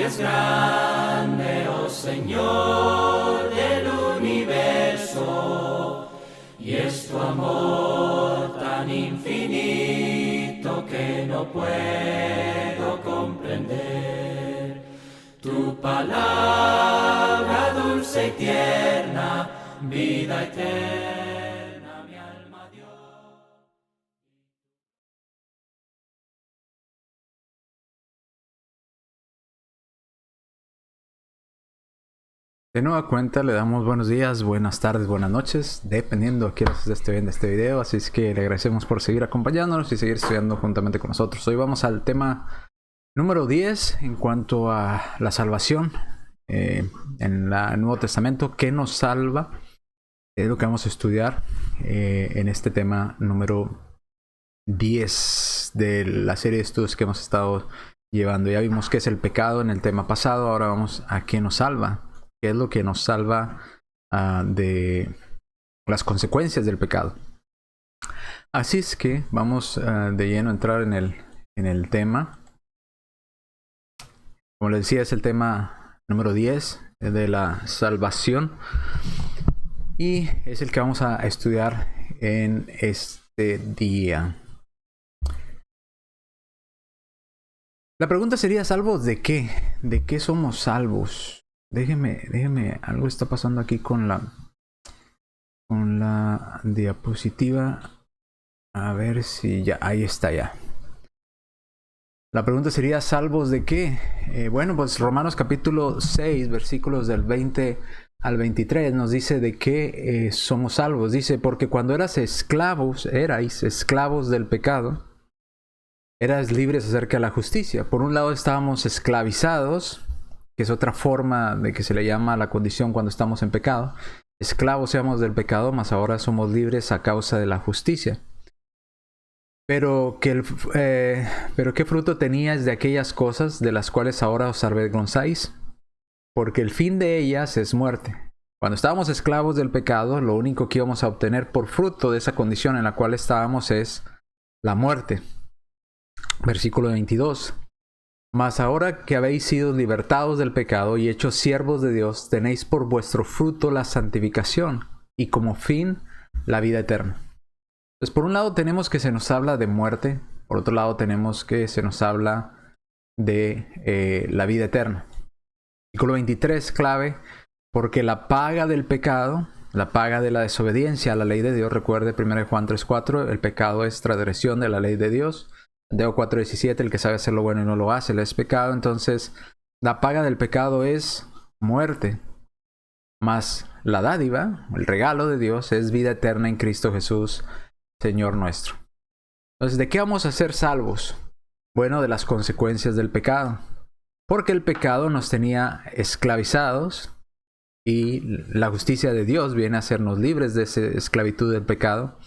es grande, oh Señor del universo, y es tu amor tan infinito que no puedo comprender. Tu palabra dulce y tierna, vida eterna, mi alma dio. De nueva cuenta le damos buenos días, buenas tardes, buenas noches, dependiendo a qué horas esté viendo este video. Así es que le agradecemos por seguir acompañándonos y seguir estudiando juntamente con nosotros. Hoy vamos al tema número 10 en cuanto a la salvación en el Nuevo Testamento. ¿Qué nos salva? Es lo que vamos a estudiar en este tema número 10 de la serie de estudios que hemos estado llevando. Ya vimos qué es el pecado en el tema pasado, ahora vamos a qué nos salva. ¿Qué es lo que nos salva de las consecuencias del pecado? Así es que vamos de lleno a entrar en el tema. Como les decía, es el tema número 10 de la salvación. Y es el que vamos a estudiar en este día. La pregunta sería, ¿salvos de qué? ¿De qué somos salvos? Déjeme, algo está pasando aquí con la diapositiva. A ver si ya, ahí está ya. La pregunta sería, ¿salvos de qué? Bueno, pues Romanos capítulo 6, versículos del 20 al 23 nos dice de qué somos salvos. Dice, porque cuando erais esclavos del pecado, eras libres acerca de la justicia. Por un lado estábamos esclavizados, que es otra forma de que se le llama la condición cuando estamos en pecado. Esclavos seamos del pecado, mas ahora somos libres a causa de la justicia. Pero ¿qué fruto teníais de aquellas cosas de las cuales ahora os avergonzáis? Porque el fin de ellas es muerte. Cuando estábamos esclavos del pecado, lo único que íbamos a obtener por fruto de esa condición en la cual estábamos es la muerte. Versículo 22. Mas ahora que habéis sido libertados del pecado y hechos siervos de Dios, tenéis por vuestro fruto la santificación y como fin la vida eterna. Entonces, por un lado tenemos que se nos habla de muerte, por otro lado tenemos que se nos habla de la vida eterna. Versículo 23, clave, porque la paga del pecado, la paga de la desobediencia a la ley de Dios, recuerde 1 Juan 3:4, el pecado es transgresión de la ley de Dios. Santiago 4:17, el que sabe hacer lo bueno y no lo hace, le es pecado. Entonces, la paga del pecado es muerte. Mas la dádiva, el regalo de Dios, es vida eterna en Cristo Jesús, Señor nuestro. Entonces, ¿de qué vamos a ser salvos? Bueno, de las consecuencias del pecado. Porque el pecado nos tenía esclavizados y la justicia de Dios viene a hacernos libres de esa esclavitud del pecado.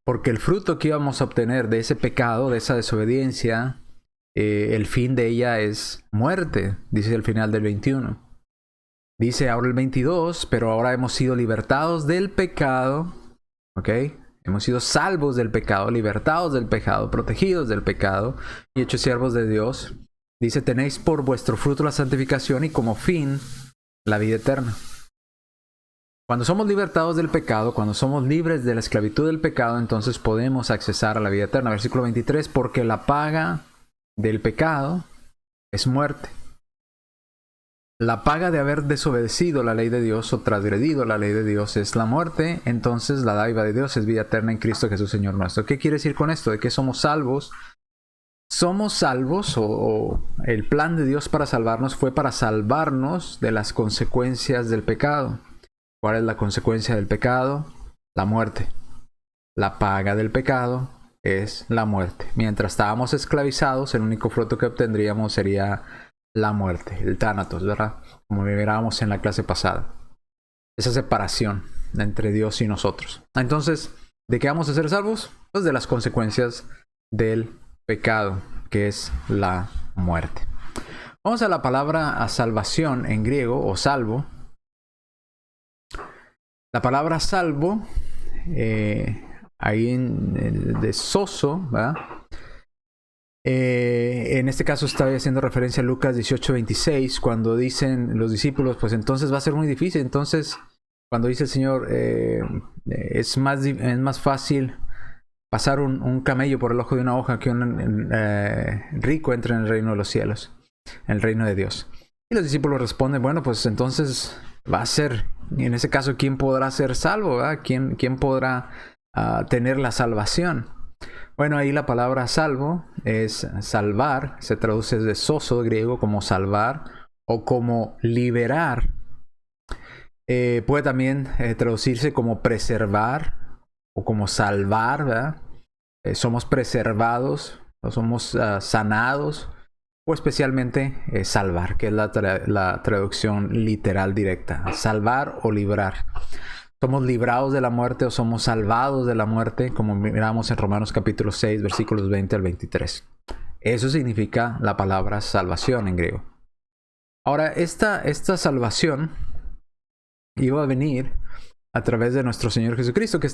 Porque el fruto que íbamos a obtener de ese pecado, de esa desobediencia, el fin de ella es muerte, dice el final del 21. Dice ahora el 22, pero ahora hemos sido libertados del pecado, ¿ok? Hemos sido salvos del pecado, libertados del pecado, protegidos del pecado y hechos siervos de Dios. Dice, tenéis por vuestro fruto la santificación y como fin la vida eterna. Cuando somos libertados del pecado, cuando somos libres de la esclavitud del pecado, entonces podemos accesar a la vida eterna. Versículo 23, porque la paga del pecado es muerte. La paga de haber desobedecido la ley de Dios o transgredido la ley de Dios es la muerte. Entonces la dádiva de Dios es vida eterna en Cristo Jesús, Señor nuestro. ¿Qué quiere decir con esto? ¿De qué somos salvos? Somos salvos o el plan de Dios para salvarnos fue para salvarnos de las consecuencias del pecado. ¿Cuál es la consecuencia del pecado? La muerte. La paga del pecado es la muerte. Mientras estábamos esclavizados, el único fruto que obtendríamos sería la muerte, el tánatos, ¿verdad? Como mirábamos en la clase pasada. Esa separación entre Dios y nosotros. Entonces, ¿de qué vamos a ser salvos? Pues de las consecuencias del pecado, que es la muerte. Vamos a la palabra a salvación en griego, o salvo. La palabra salvo, ahí en el de soso, ¿verdad? En este caso estoy haciendo referencia a Lucas 18:26, cuando dicen los discípulos, pues entonces va a ser muy difícil. Entonces, cuando dice el Señor, es más fácil pasar un camello por el ojo de una hoja que un rico entre en el reino de los cielos, en el reino de Dios. Y los discípulos responden, bueno, pues entonces va a ser, en ese caso, ¿quién podrá ser salvo? ¿Quién podrá tener la salvación? Bueno, ahí la palabra salvo es salvar, se traduce de soso griego como salvar o como liberar. Puede también traducirse como preservar o como salvar, ¿verdad? Somos preservados o somos sanados, o especialmente salvar, que es la traducción literal directa, salvar o librar. Somos librados de la muerte o somos salvados de la muerte, como miramos en Romanos capítulo 6, versículos 20 al 23. Eso significa la palabra salvación en griego. Ahora, esta salvación iba a venir a través de nuestro Señor Jesucristo, que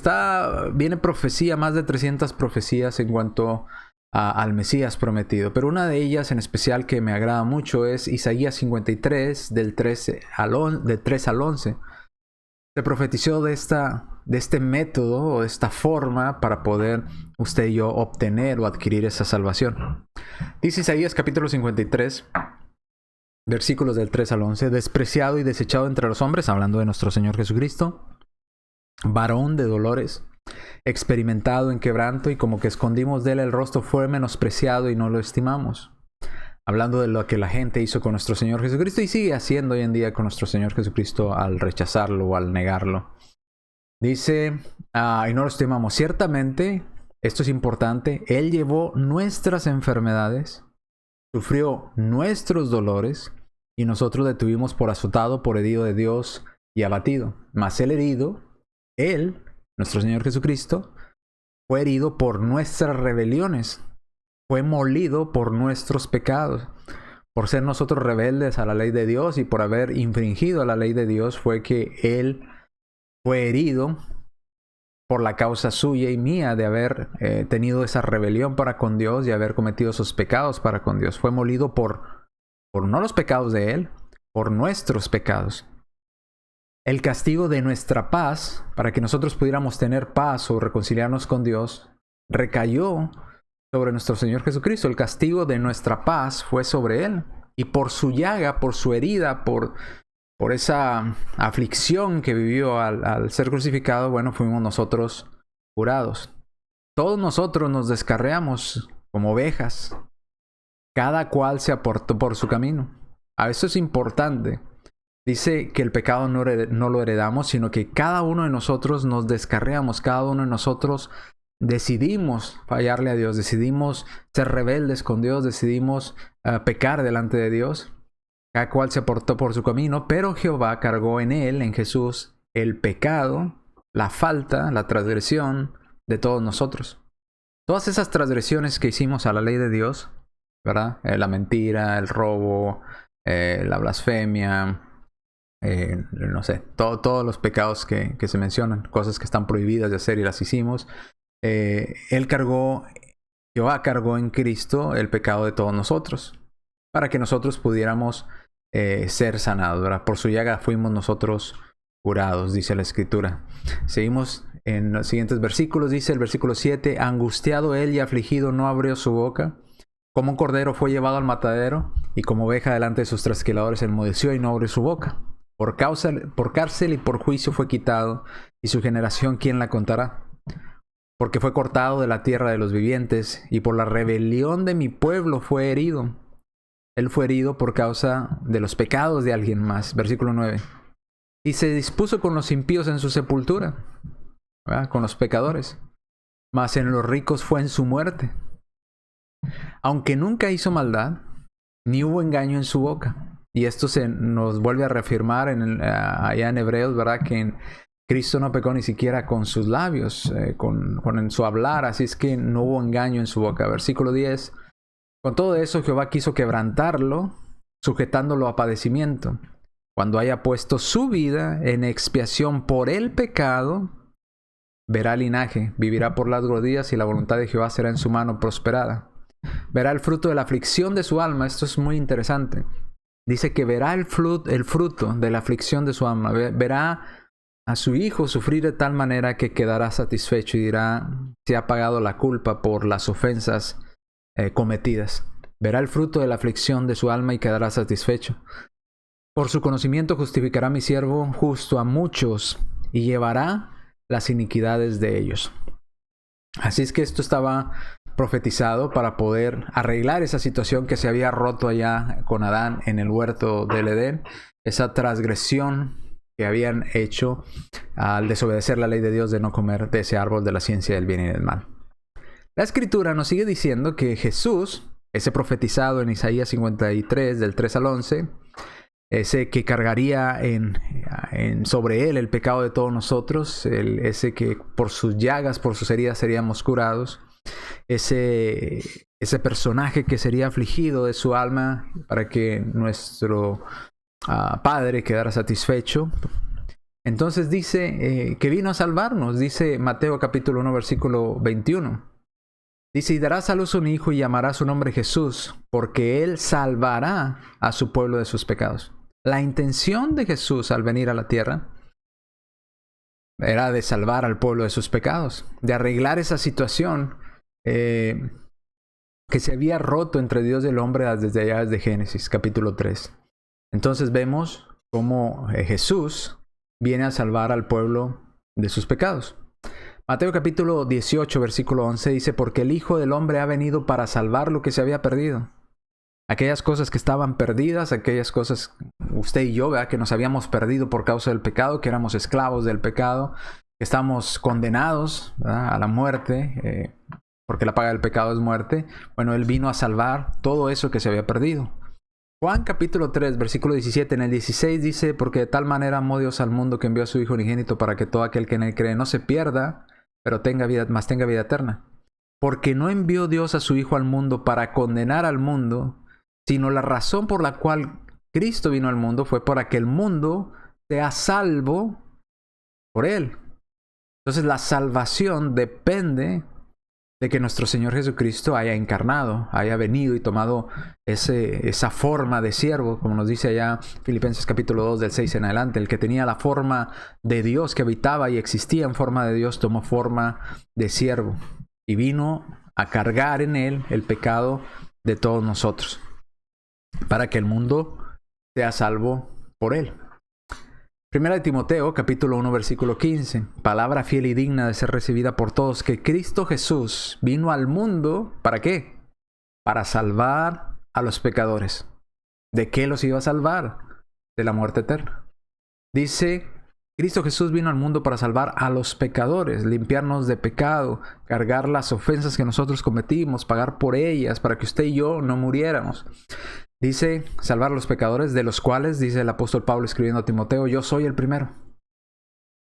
viene profecía, más de 300 profecías en cuanto al Mesías prometido. Pero una de ellas en especial que me agrada mucho es Isaías 53, del 3 al 11. Se profetizó de este método o de esta forma para poder usted y yo obtener o adquirir esa salvación. Dice Isaías capítulo 53, versículos del 3 al 11. Despreciado y desechado entre los hombres, hablando de nuestro Señor Jesucristo, varón de dolores, experimentado en quebranto, y como que escondimos de él el rostro, fue menospreciado y no lo estimamos. Hablando de lo que la gente hizo con nuestro Señor Jesucristo y sigue haciendo hoy en día con nuestro Señor Jesucristo al rechazarlo o al negarlo. Dice, y no lo estimamos. Ciertamente, esto es importante, Él llevó nuestras enfermedades, sufrió nuestros dolores, y nosotros le tuvimos por azotado, por herido de Dios y abatido. Mas el herido, Él, nuestro Señor Jesucristo, fue herido por nuestras rebeliones, fue molido por nuestros pecados. Por ser nosotros rebeldes a la ley de Dios y por haber infringido la ley de Dios, fue que Él fue herido por la causa suya y mía de haber tenido esa rebelión para con Dios y haber cometido esos pecados para con Dios. Fue molido por no los pecados de Él, por nuestros pecados. El castigo de nuestra paz, para que nosotros pudiéramos tener paz o reconciliarnos con Dios, recayó sobre nuestro Señor Jesucristo. El castigo de nuestra paz fue sobre Él. Y por su llaga, por su herida, por esa aflicción que vivió al ser crucificado, bueno, fuimos nosotros curados. Todos nosotros nos descarriamos como ovejas. Cada cual se apartó por su camino. A eso es importante. Dice que el pecado no lo heredamos, sino que cada uno de nosotros nos descarriamos, cada uno de nosotros decidimos fallarle a Dios, decidimos ser rebeldes con Dios, decidimos pecar delante de Dios. Cada cual se apartó por su camino, pero Jehová cargó en él, en Jesús, el pecado, la falta, la transgresión de todos nosotros. Todas esas transgresiones que hicimos a la ley de Dios, ¿verdad? La mentira, el robo, la blasfemia, no sé, todos los pecados que se mencionan, cosas que están prohibidas de hacer y las hicimos. Jehová cargó en Cristo el pecado de todos nosotros, para que nosotros pudiéramos ser sanados, ¿verdad? Por su llaga fuimos nosotros curados, dice la Escritura. Seguimos en los siguientes versículos, dice el versículo 7, angustiado él y afligido no abrió su boca, como un cordero fue llevado al matadero, y como oveja delante de sus trasquiladores enmudeció y no abrió su boca. Por cárcel y por juicio fue quitado, y su generación, ¿quién la contará? Porque fue cortado de la tierra de los vivientes, y por la rebelión de mi pueblo fue herido. Él fue herido por causa de los pecados de alguien más. Versículo 9. Y se dispuso con los impíos en su sepultura, ¿verdad? Con los pecadores. Mas en los ricos fue en su muerte. Aunque nunca hizo maldad, ni hubo engaño en su boca. Y esto nos vuelve a reafirmar allá en Hebreos, ¿verdad? Que Cristo no pecó ni siquiera con sus labios, con su hablar, así es que no hubo engaño en su boca. Versículo 10. Con todo eso Jehová quiso quebrantarlo, sujetándolo a padecimiento. Cuando haya puesto su vida en expiación por el pecado, verá linaje, vivirá por largos días y la voluntad de Jehová será en su mano prosperada. verá el fruto de la aflicción de su alma. Esto es muy interesante. Dice que verá el fruto de la aflicción de su alma. Verá a su hijo sufrir de tal manera que quedará satisfecho y dirá si ha pagado la culpa por las ofensas cometidas. Verá el fruto de la aflicción de su alma y quedará satisfecho. Por su conocimiento justificará mi siervo justo a muchos y llevará las iniquidades de ellos. Así es que esto estaba profetizado para poder arreglar esa situación que se había roto allá con Adán en el huerto del Edén, esa transgresión que habían hecho al desobedecer la ley de Dios de no comer de ese árbol de la ciencia del bien y del mal. La Escritura nos sigue diciendo que Jesús, ese profetizado en Isaías 53, del 3 al 11, ese que cargaría sobre él el pecado de todos nosotros, ese que por sus llagas, por sus heridas seríamos curados, ese personaje que sería afligido de su alma para que nuestro Padre quedara satisfecho. Entonces dice que vino a salvarnos, dice Mateo capítulo 1 versículo 21. Dice, y darás a luz un hijo y llamará su nombre Jesús, porque él salvará a su pueblo de sus pecados. La intención de Jesús al venir a la tierra era de salvar al pueblo de sus pecados, de arreglar esa situación que se había roto entre Dios y el hombre desde allá desde Génesis capítulo 3. Entonces vemos cómo Jesús viene a salvar al pueblo de sus pecados. Mateo capítulo 18 versículo 11 dice, porque el Hijo del Hombre ha venido para salvar lo que se había perdido. Aquellas cosas que estaban perdidas, aquellas cosas, usted y yo, ¿verdad?, que nos habíamos perdido por causa del pecado, que éramos esclavos del pecado, que estamos condenados, ¿verdad?, a la muerte, porque la paga del pecado es muerte. Bueno, Él vino a salvar todo eso que se había perdido. Juan capítulo 3, versículo 17, en el 16 dice, porque de tal manera amó Dios al mundo que envió a su Hijo unigénito para que todo aquel que en él cree no se pierda, pero tenga vida eterna. Porque no envió Dios a su Hijo al mundo para condenar al mundo, sino la razón por la cual Cristo vino al mundo fue para que el mundo sea salvo por Él. Entonces la salvación depende de que nuestro Señor Jesucristo haya encarnado, haya venido y tomado esa forma de siervo, como nos dice allá Filipenses capítulo 2 del 6 en adelante. El que tenía la forma de Dios, que habitaba y existía en forma de Dios, tomó forma de siervo y vino a cargar en él el pecado de todos nosotros, para que el mundo sea salvo por él. Primera de Timoteo, capítulo 1, versículo 15. Palabra fiel y digna de ser recibida por todos, que Cristo Jesús vino al mundo, ¿para qué? Para salvar a los pecadores. ¿De qué los iba a salvar? De la muerte eterna. Dice, Cristo Jesús vino al mundo para salvar a los pecadores, limpiarnos de pecado, cargar las ofensas que nosotros cometimos, pagar por ellas, para que usted y yo no muriéramos. Dice, salvar a los pecadores, de los cuales, dice el apóstol Pablo escribiendo a Timoteo, yo soy el primero.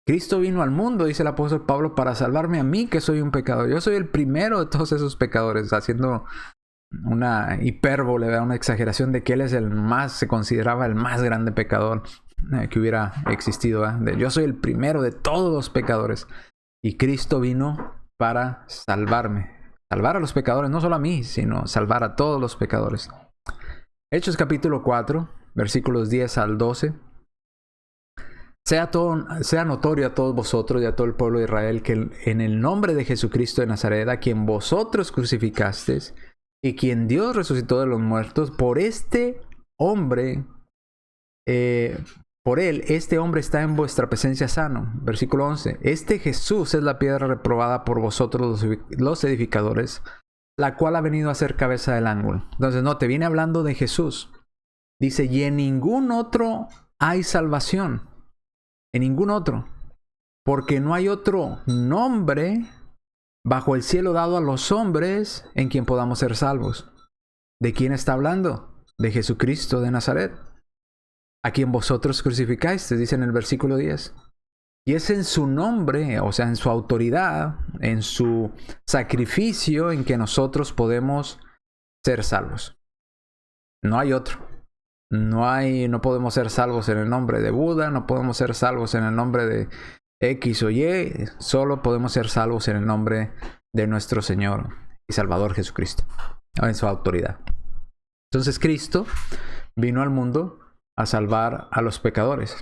Cristo vino al mundo, dice el apóstol Pablo, para salvarme a mí, que soy un pecador. Yo soy el primero de todos esos pecadores, haciendo una hipérbole, una exageración de que él es se consideraba el más grande pecador que hubiera existido. Yo soy el primero de todos los pecadores. Y Cristo vino para salvarme. Salvar a los pecadores, no solo a mí, sino salvar a todos los pecadores. Hechos capítulo 4, versículos 10 al 12. Sea notorio a todos vosotros y a todo el pueblo de Israel que en el nombre de Jesucristo de Nazaret, a quien vosotros crucificasteis y quien Dios resucitó de los muertos, por este hombre, por él, este hombre está en vuestra presencia sano. Versículo 11. Este Jesús es la piedra reprobada por vosotros los edificadores, la cual ha venido a ser cabeza del ángulo. Entonces, no, te viene hablando de Jesús. Dice, y en ningún otro hay salvación. En ningún otro. Porque no hay otro nombre bajo el cielo dado a los hombres en quien podamos ser salvos. ¿De quién está hablando? De Jesucristo de Nazaret, a quien vosotros crucificasteis, dice en el versículo 10. Y es en su nombre, o sea, en su autoridad, en su sacrificio, en que nosotros podemos ser salvos. No hay otro. No podemos ser salvos en el nombre de Buda, no podemos ser salvos en el nombre de X o Y, solo podemos ser salvos en el nombre de nuestro Señor y Salvador Jesucristo. en su autoridad. Entonces Cristo vino al mundo a salvar a los pecadores.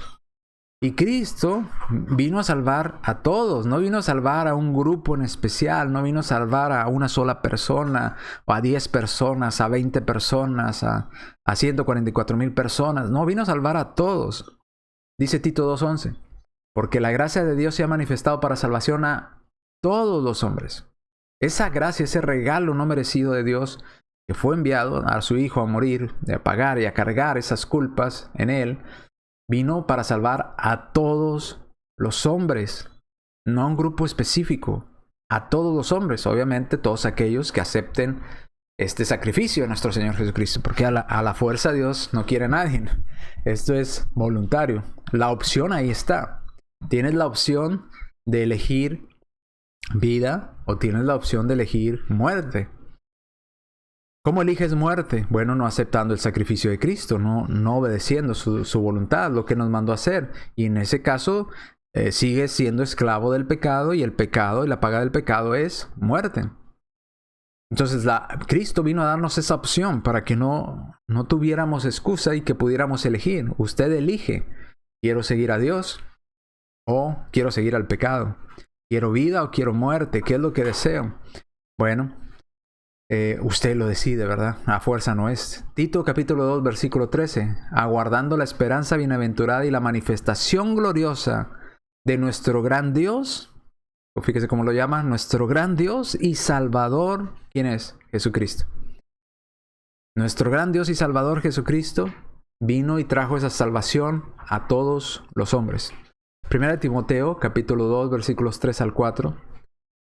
Y Cristo vino a salvar a todos, no vino a salvar a un grupo en especial, no vino a salvar a una sola persona, o a 10 personas, a 20 personas, a 144,000 personas. No, vino a salvar a todos. Dice Tito 2:11, porque la gracia de Dios se ha manifestado para salvación a todos los hombres. Esa gracia, ese regalo no merecido de Dios, que fue enviado a su Hijo a morir, a pagar y a cargar esas culpas en Él, vino para salvar a todos los hombres, no a un grupo específico, a todos los hombres, obviamente todos aquellos que acepten este sacrificio de nuestro Señor Jesucristo, porque a la fuerza Dios no quiere a nadie. Esto es voluntario. La opción ahí está. Tienes la opción de elegir vida o tienes la opción de elegir muerte. ¿Cómo eliges muerte? Bueno, no aceptando el sacrificio de Cristo, no obedeciendo su voluntad, lo que nos mandó a hacer. Y en ese caso, sigues siendo esclavo del pecado, y el pecado y la paga del pecado es muerte. Entonces, Cristo vino a darnos esa opción para que no tuviéramos excusa y que pudiéramos elegir. Usted elige, ¿quiero seguir a Dios o quiero seguir al pecado? ¿Quiero vida o quiero muerte? ¿Qué es lo que deseo? Bueno, usted lo decide, ¿verdad? A fuerza no es. Tito capítulo 2, versículo 13. Aguardando la esperanza bienaventurada y la manifestación gloriosa de nuestro gran Dios. Fíjese cómo lo llama. Nuestro gran Dios y Salvador. ¿Quién es? Jesucristo. Nuestro gran Dios y Salvador Jesucristo vino y trajo esa salvación a todos los hombres. Primera de Timoteo capítulo 2, versículos 3 al 4.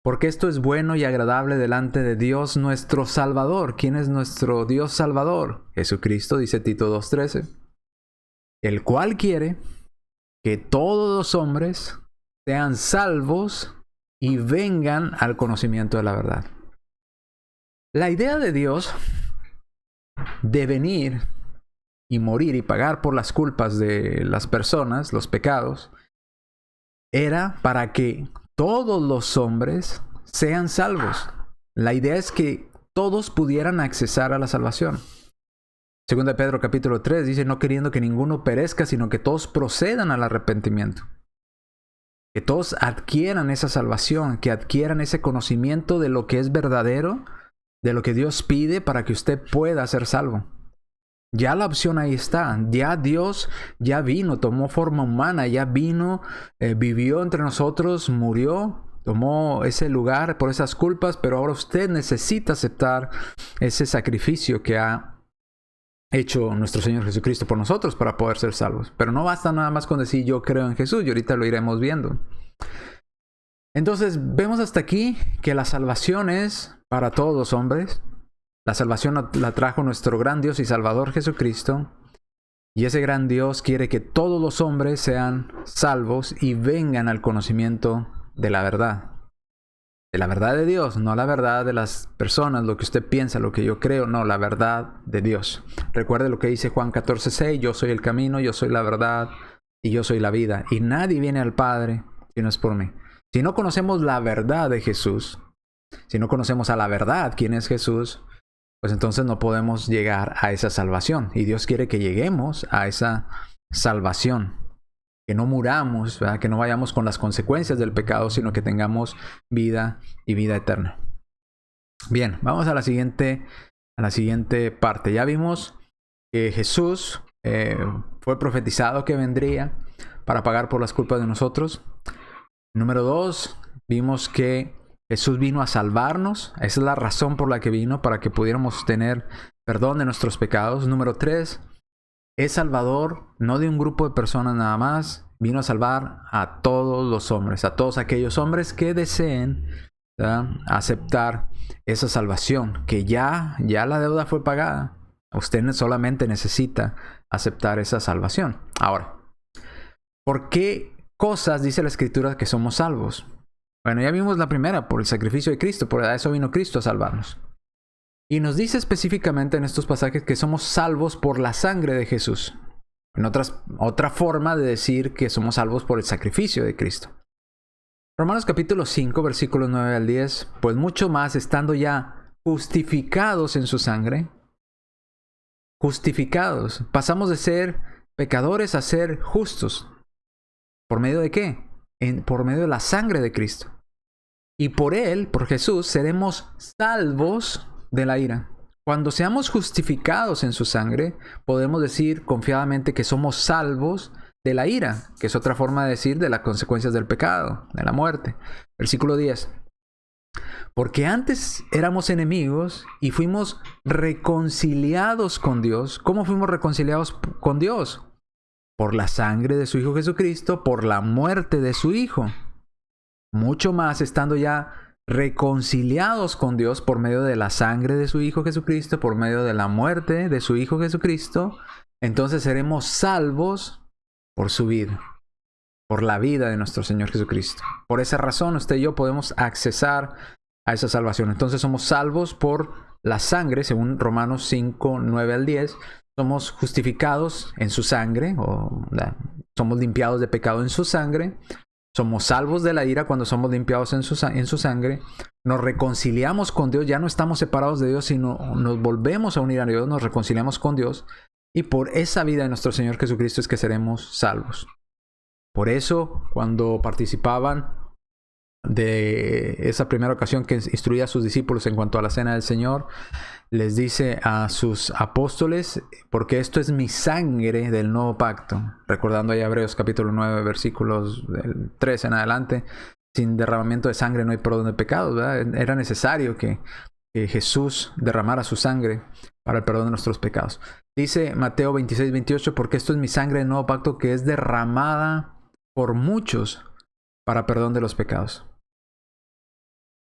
Porque esto es bueno y agradable delante de Dios nuestro Salvador. ¿Quién es nuestro Dios Salvador? Jesucristo, dice Tito 2:13. El cual quiere que todos los hombres sean salvos y vengan al conocimiento de la verdad. La idea de Dios de venir y morir y pagar por las culpas de las personas, los pecados, era para que todos los hombres sean salvos. La idea es que todos pudieran accesar a la salvación. Segunda de Pedro capítulo 3 dice, no queriendo que ninguno perezca, sino que todos procedan al arrepentimiento. Que todos adquieran esa salvación, que adquieran ese conocimiento de lo que es verdadero, de lo que Dios pide para que usted pueda ser salvo. Ya la opción ahí está. Ya Dios ya vino, tomó forma humana, ya vino, vivió entre nosotros, murió, tomó ese lugar por esas culpas, pero ahora usted necesita aceptar ese sacrificio que ha hecho nuestro Señor Jesucristo por nosotros para poder ser salvos. Pero no basta nada más con decir yo creo en Jesús, y ahorita lo iremos viendo. Entonces vemos hasta aquí que la salvación es para todos los hombres. La salvación la trajo nuestro gran Dios y Salvador Jesucristo. Y ese gran Dios quiere que todos los hombres sean salvos y vengan al conocimiento de la verdad. De la verdad de Dios, no la verdad de las personas, lo que usted piensa, lo que yo creo, no, la verdad de Dios. Recuerde lo que dice Juan 14:6, yo soy el camino, yo soy la verdad y yo soy la vida. Y nadie viene al Padre si no es por mí. Si no conocemos la verdad de Jesús, si no conocemos a la verdad quién es Jesús, pues entonces no podemos llegar a esa salvación. Y Dios quiere que lleguemos a esa salvación. Que no muramos, ¿verdad? Que no vayamos con las consecuencias del pecado, sino que tengamos vida y vida eterna. Bien, vamos a la siguiente parte. Ya vimos que Jesús fue profetizado que vendría para pagar por las culpas de nosotros. Número 2, vimos que Jesús vino a salvarnos. Esa es la razón por la que vino, para que pudiéramos tener perdón de nuestros pecados. Número 3, es salvador no de un grupo de personas nada más. Vino a salvar a todos los hombres, a todos aquellos hombres que deseen, ¿verdad?, aceptar esa salvación, que ya la deuda fue pagada. Usted solamente necesita aceptar esa salvación. Ahora, ¿por qué cosas dice la Escritura que somos salvos? Bueno, ya vimos la primera, por el sacrificio de Cristo, por eso vino Cristo a salvarnos. Y nos dice específicamente en estos pasajes que somos salvos por la sangre de Jesús. Otra forma de decir que somos salvos por el sacrificio de Cristo. Romanos capítulo 5, versículos 9 al 10. Pues mucho más, estando ya justificados en su sangre. Justificados. Pasamos de ser pecadores a ser justos. ¿Por medio de qué? Por medio de la sangre de Cristo. Y por Él, por Jesús, seremos salvos de la ira. Cuando seamos justificados en su sangre, podemos decir confiadamente que somos salvos de la ira, que es otra forma de decir de las consecuencias del pecado, de la muerte. Versículo 10. Porque antes éramos enemigos y fuimos reconciliados con Dios. ¿Cómo fuimos reconciliados con Dios? Por la sangre de su Hijo Jesucristo, por la muerte de su Hijo. Mucho más estando ya reconciliados con Dios por medio de la sangre de su Hijo Jesucristo, por medio de la muerte de su Hijo Jesucristo, entonces seremos salvos por su vida, por la vida de nuestro Señor Jesucristo. Por esa razón usted y yo podemos accesar a esa salvación. Entonces somos salvos por la sangre, según Romanos 5, 9 al 10. Somos justificados en su sangre, somos limpiados de pecado en su sangre. Somos salvos de la ira cuando somos limpiados en su sangre. Nos reconciliamos con Dios. Ya no estamos separados de Dios, sino nos volvemos a unir a Dios. Nos reconciliamos con Dios. Y por esa vida de nuestro Señor Jesucristo es que seremos salvos. Por eso, cuando participaban de esa primera ocasión que instruía a sus discípulos en cuanto a la cena del Señor, les dice a sus apóstoles, porque esto es mi sangre del nuevo pacto. Recordando ahí Hebreos capítulo 9, versículos del 3 en adelante. Sin derramamiento de sangre no hay perdón de pecados, ¿verdad? Era necesario que Jesús derramara su sangre para el perdón de nuestros pecados. Dice Mateo 26, 28, porque esto es mi sangre del nuevo pacto que es derramada por muchos para perdón de los pecados.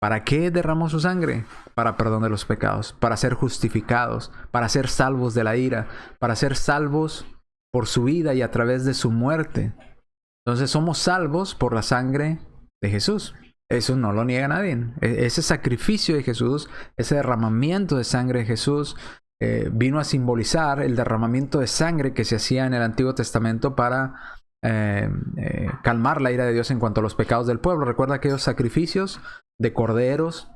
¿Para qué derramó su sangre? Para perdón de los pecados, para ser justificados, para ser salvos de la ira, para ser salvos por su vida y a través de su muerte. Entonces somos salvos por la sangre de Jesús. Eso no lo niega nadie. Ese sacrificio de Jesús, ese derramamiento de sangre de Jesús, vino a simbolizar el derramamiento de sangre que se hacía en el Antiguo Testamento para calmar la ira de Dios en cuanto a los pecados del pueblo. Recuerda aquellos sacrificios de corderos,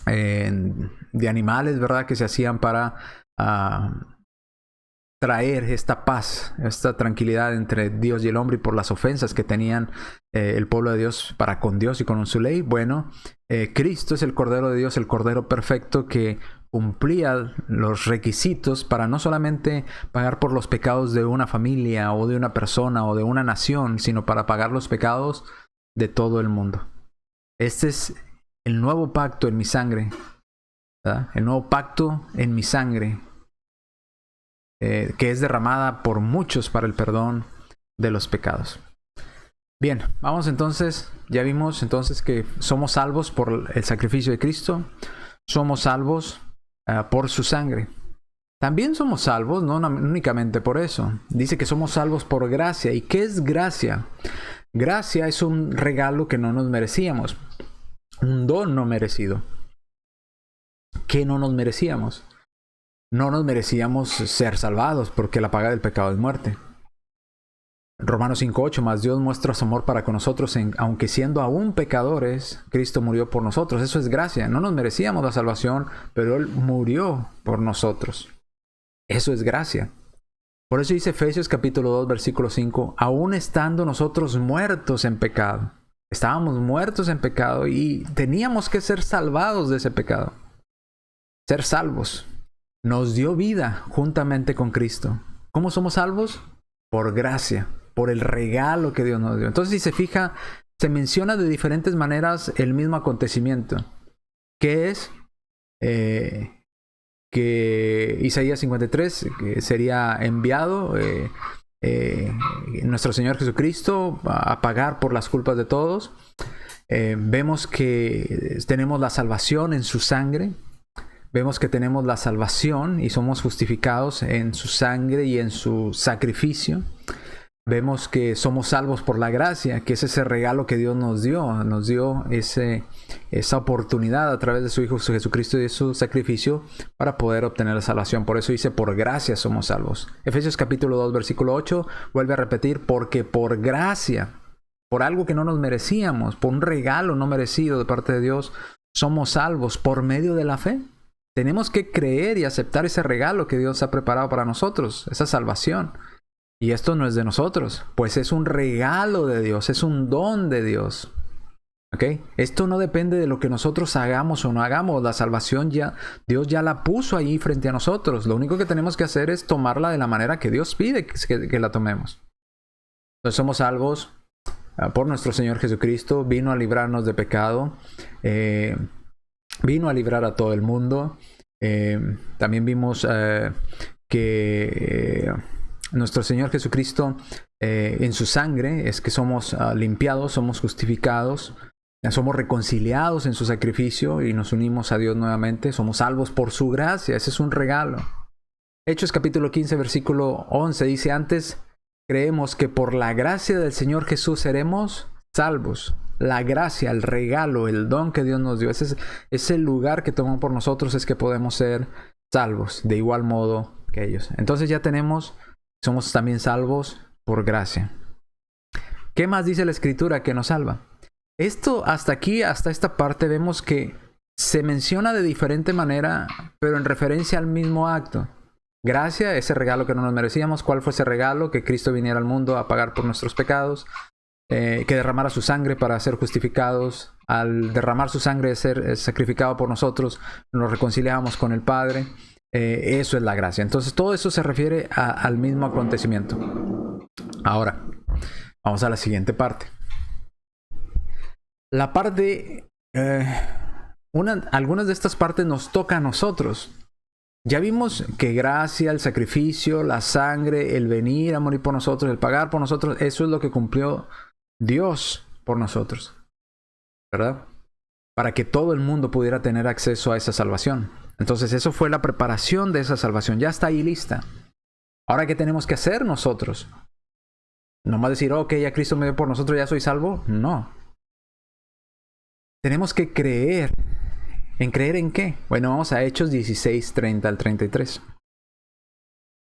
de animales, ¿verdad? Que se hacían para traer esta paz, esta tranquilidad entre Dios y el hombre y por las ofensas que tenían el pueblo de Dios para con Dios y con su ley. Bueno, Cristo es el Cordero de Dios, el Cordero perfecto que cumplía los requisitos para no solamente pagar por los pecados de una familia o de una persona o de una nación, sino para pagar los pecados de todo el mundo. Este es el nuevo pacto en mi sangre, ¿verdad? El nuevo pacto en mi sangre, que es derramada por muchos para el perdón de los pecados. Bien, vamos entonces, ya vimos entonces que somos salvos por el sacrificio de Cristo, somos salvos por su sangre. También somos salvos, no únicamente por eso. Dice que somos salvos por gracia. ¿Y qué es gracia? Gracia es un regalo que no nos merecíamos, un don no merecido. ¿Qué no nos merecíamos? No nos merecíamos ser salvados porque la paga del pecado es muerte. Romanos 5:8, más Dios muestra su amor para con nosotros, aunque siendo aún pecadores, Cristo murió por nosotros. Eso es gracia. No nos merecíamos la salvación, pero Él murió por nosotros. Eso es gracia. Por eso dice Efesios capítulo 2, versículo 5, aún estando nosotros muertos en pecado. Estábamos muertos en pecado y teníamos que ser salvados de ese pecado. Ser salvos. Nos dio vida juntamente con Cristo. ¿Cómo somos salvos? Por gracia, por el regalo que Dios nos dio. Entonces, si se fija, se menciona de diferentes maneras el mismo acontecimiento, que es que Isaías 53 que sería enviado nuestro Señor Jesucristo a pagar por las culpas de todos. Vemos que tenemos la salvación en su sangre. Vemos que tenemos la salvación y somos justificados en su sangre y en su sacrificio. Vemos que somos salvos por la gracia, que es ese regalo que Dios nos dio. Nos dio esa oportunidad a través de su Hijo Jesucristo y de su sacrificio para poder obtener la salvación. Por eso dice, por gracia somos salvos. Efesios capítulo 2, versículo 8, vuelve a repetir, porque por gracia, por algo que no nos merecíamos, por un regalo no merecido de parte de Dios, somos salvos? Por medio de la fe. Tenemos que creer y aceptar ese regalo que Dios ha preparado para nosotros, esa salvación. Y esto no es de nosotros, pues es un regalo de Dios, es un don de Dios. ¿Ok? Esto no depende de lo que nosotros hagamos o no hagamos. La salvación ya, Dios ya la puso ahí frente a nosotros. Lo único que tenemos que hacer es tomarla de la manera que Dios pide que la tomemos. Entonces somos salvos por nuestro Señor Jesucristo. Vino a librarnos de pecado. Vino a librar a todo el mundo. También vimos que nuestro Señor Jesucristo, en su sangre, es que somos limpiados, somos justificados. Somos reconciliados en su sacrificio y nos unimos a Dios nuevamente. Somos salvos por su gracia. Ese es un regalo. Hechos capítulo 15, versículo 11 dice: antes creemos que por la gracia del Señor Jesús seremos salvos. La gracia, el regalo, el don que Dios nos dio. Ese lugar que tomó por nosotros es que podemos ser salvos de igual modo que ellos. Entonces ya somos también salvos por gracia. ¿Qué más dice la Escritura que nos salva? Esto hasta aquí, hasta esta parte, vemos que se menciona de diferente manera, pero en referencia al mismo acto. Gracia, ese regalo que no nos merecíamos. ¿Cuál fue ese regalo? Que Cristo viniera al mundo a pagar por nuestros pecados, que derramara su sangre para ser justificados. Al derramar su sangre, ser sacrificado por nosotros, nos reconciliamos con el Padre. Eso es la gracia. Entonces todo eso se refiere al mismo acontecimiento. Ahora, vamos a la siguiente parte. La parte, algunas de estas partes nos toca a nosotros. Ya vimos que gracia, el sacrificio, la sangre, el venir a morir por nosotros, el pagar por nosotros, eso es lo que cumplió Dios por nosotros, ¿verdad? Para que todo el mundo pudiera tener acceso a esa salvación. Entonces eso fue la preparación de esa salvación. Ya está ahí lista. Ahora, ¿qué tenemos que hacer nosotros? ¿Nomás decir, ok, ya Cristo me dio por nosotros, ya soy salvo? No. Tenemos que creer. ¿En creer en qué? Bueno, vamos a Hechos 16, 30 al 33.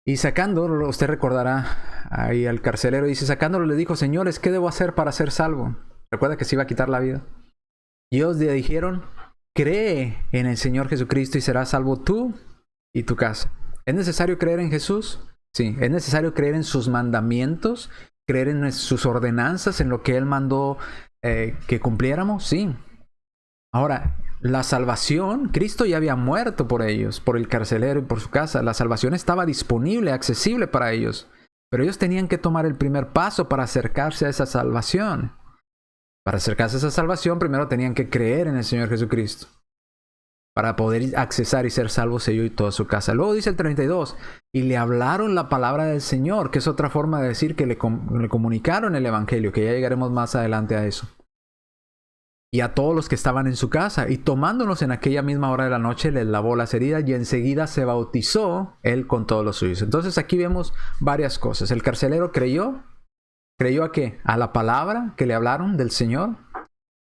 Y sacándolo, usted recordará ahí al carcelero, dice, sacándolo le dijo: señores, ¿qué debo hacer para ser salvo? Recuerda que se iba a quitar la vida. Y ellos le dijeron: cree en el Señor Jesucristo y serás salvo tú y tu casa. ¿Es necesario creer en Jesús? Sí. ¿Es necesario creer en sus mandamientos? ¿Creer en sus ordenanzas, en lo que Él mandó que cumpliéramos? Sí. Ahora, la salvación, Cristo ya había muerto por ellos, por el carcelero y por su casa. La salvación estaba disponible, accesible para ellos. Pero ellos tenían que tomar el primer paso para acercarse a esa salvación. Para acercarse a esa salvación, primero tenían que creer en el Señor Jesucristo, para poder accesar y ser salvos ellos y toda su casa. Luego dice el 32, y le hablaron la palabra del Señor, que es otra forma de decir que le comunicaron el Evangelio, que ya llegaremos más adelante a eso. Y a todos los que estaban en su casa, y tomándolos en aquella misma hora de la noche, les lavó las heridas, y enseguida se bautizó él con todos los suyos. Entonces aquí vemos varias cosas. El carcelero creyó. ¿Creyó a qué? A la palabra que le hablaron del Señor.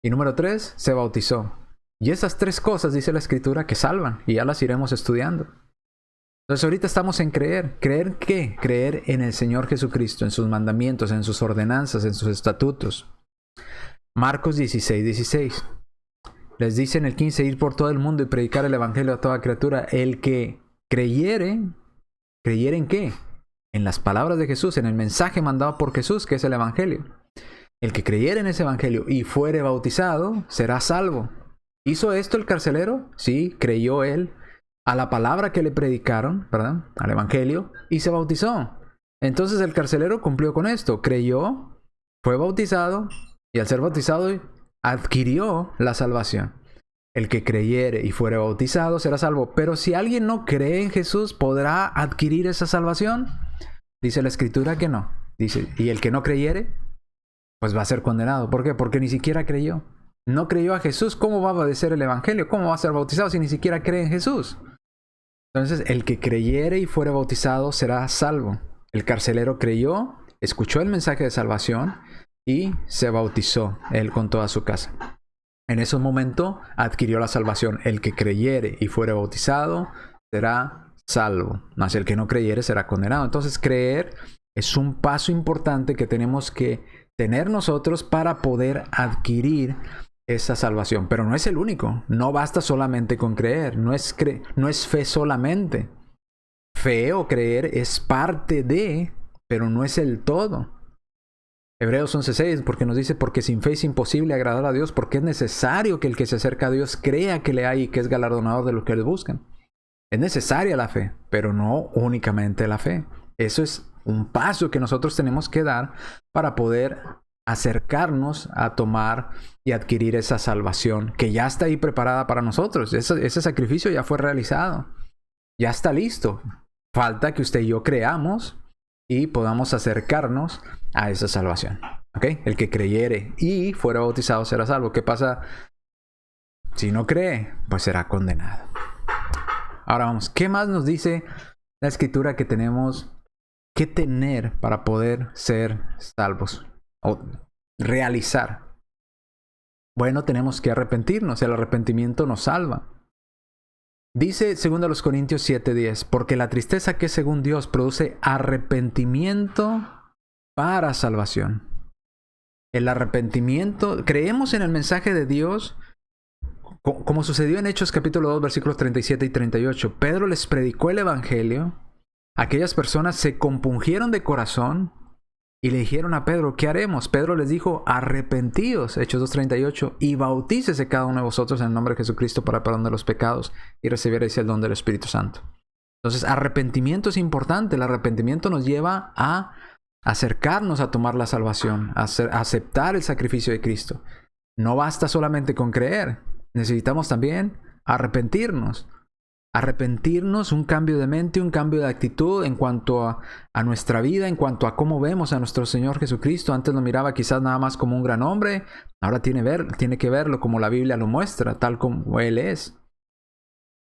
Y número 3, se bautizó. Y esas 3 cosas dice la Escritura que salvan, y ya las iremos estudiando. Entonces ahorita estamos en creer. ¿Creer qué? Creer en el Señor Jesucristo, en sus mandamientos, en sus ordenanzas, en sus estatutos. Marcos 16, 16. Les dice en el 15, ir por todo el mundo y predicar el Evangelio a toda criatura. El que creyere, ¿creyere en qué? En las palabras de Jesús, en el mensaje mandado por Jesús, que es el Evangelio. El que creyere en ese Evangelio y fuere bautizado, será salvo. ¿Hizo esto el carcelero? Sí, creyó él a la palabra que le predicaron, ¿verdad? Al Evangelio, y se bautizó. Entonces el carcelero cumplió con esto. Creyó, fue bautizado, y al ser bautizado adquirió la salvación. El que creyere y fuere bautizado será salvo. Pero si alguien no cree en Jesús, ¿podrá adquirir esa salvación? Dice la Escritura que no. Dice, y el que no creyere, pues va a ser condenado. ¿Por qué? Porque ni siquiera creyó. No creyó a Jesús. ¿Cómo va a obedecer el Evangelio? ¿Cómo va a ser bautizado si ni siquiera cree en Jesús? Entonces, el que creyere y fuere bautizado será salvo. El carcelero creyó, escuchó el mensaje de salvación y se bautizó él con toda su casa. En ese momento adquirió la salvación. El que creyere y fuere bautizado será salvo. Mas el que no creyere será condenado. Entonces, creer es un paso importante que tenemos que tener nosotros para poder adquirir esa salvación. Pero no es el único. No basta solamente con creer. No es fe solamente. Fe o creer es parte de, pero no es el todo. Hebreos 11:6, porque nos dice, porque sin fe es imposible agradar a Dios, porque es necesario que el que se acerca a Dios crea que le hay y que es galardonador de los que le buscan. Es necesaria la fe, pero no únicamente la fe. Eso es un paso que nosotros tenemos que dar para poder acercarnos a tomar y adquirir esa salvación que ya está ahí preparada para nosotros. Ese sacrificio ya fue realizado. Ya está listo. Falta que usted y yo creamos y podamos acercarnos a esa salvación. ¿Ok? El que creyere y fuera bautizado será salvo. ¿Qué pasa si no cree? Pues será condenado. Ahora vamos, ¿qué más nos dice la Escritura que tenemos que tener para poder ser salvos o realizar? Bueno, tenemos que arrepentirnos. El arrepentimiento nos salva. Dice 2 Corintios 7:10, porque la tristeza que es según Dios produce arrepentimiento para salvación. El arrepentimiento, creemos en el mensaje de Dios, como sucedió en Hechos capítulo 2, versículos 37 y 38. Pedro les predicó el evangelio. Aquellas personas se compungieron de corazón y le dijeron a Pedro, ¿qué haremos? Pedro les dijo, arrepentíos, Hechos 2:38, y bautícese cada uno de vosotros en el nombre de Jesucristo para el perdón de los pecados y recibiréis el don del Espíritu Santo. Entonces, arrepentimiento es importante. El arrepentimiento nos lleva a acercarnos a tomar la salvación, a aceptar el sacrificio de Cristo. No basta solamente con creer. Necesitamos también arrepentirnos. Arrepentirnos, un cambio de mente, un cambio de actitud en cuanto a nuestra vida, en cuanto a cómo vemos a nuestro Señor Jesucristo. Antes lo miraba quizás nada más como un gran hombre, ahora tiene que verlo como la Biblia lo muestra, tal como Él es.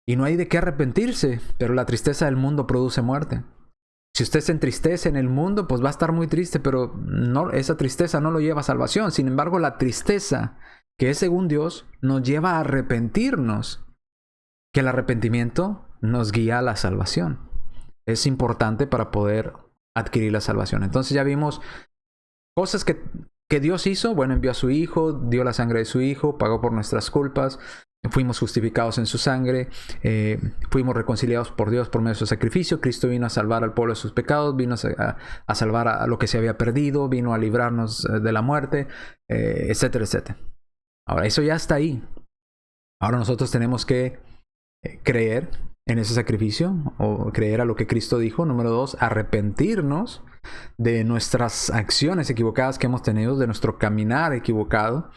Y no hay de qué arrepentirse, pero la tristeza del mundo produce muerte. Si usted se entristece en el mundo, pues va a estar muy triste, pero no, esa tristeza no lo lleva a salvación. Sin embargo, la tristeza que es según Dios nos lleva a arrepentirnos. Que el arrepentimiento nos guía a la salvación. Es importante para poder adquirir la salvación. Entonces ya vimos cosas que Dios hizo. Bueno, envió a su Hijo, dio la sangre de su Hijo, pagó por nuestras culpas, fuimos justificados en su sangre, fuimos reconciliados por Dios por medio de su sacrificio. Cristo vino a salvar al pueblo de sus pecados, vino a salvar a lo que se había perdido, vino a librarnos de la muerte, etcétera, etcétera. Ahora, eso ya está ahí. Ahora nosotros tenemos que creer en ese sacrificio o creer a lo que Cristo dijo. Número 2, arrepentirnos de nuestras acciones equivocadas que hemos tenido, de nuestro caminar equivocado,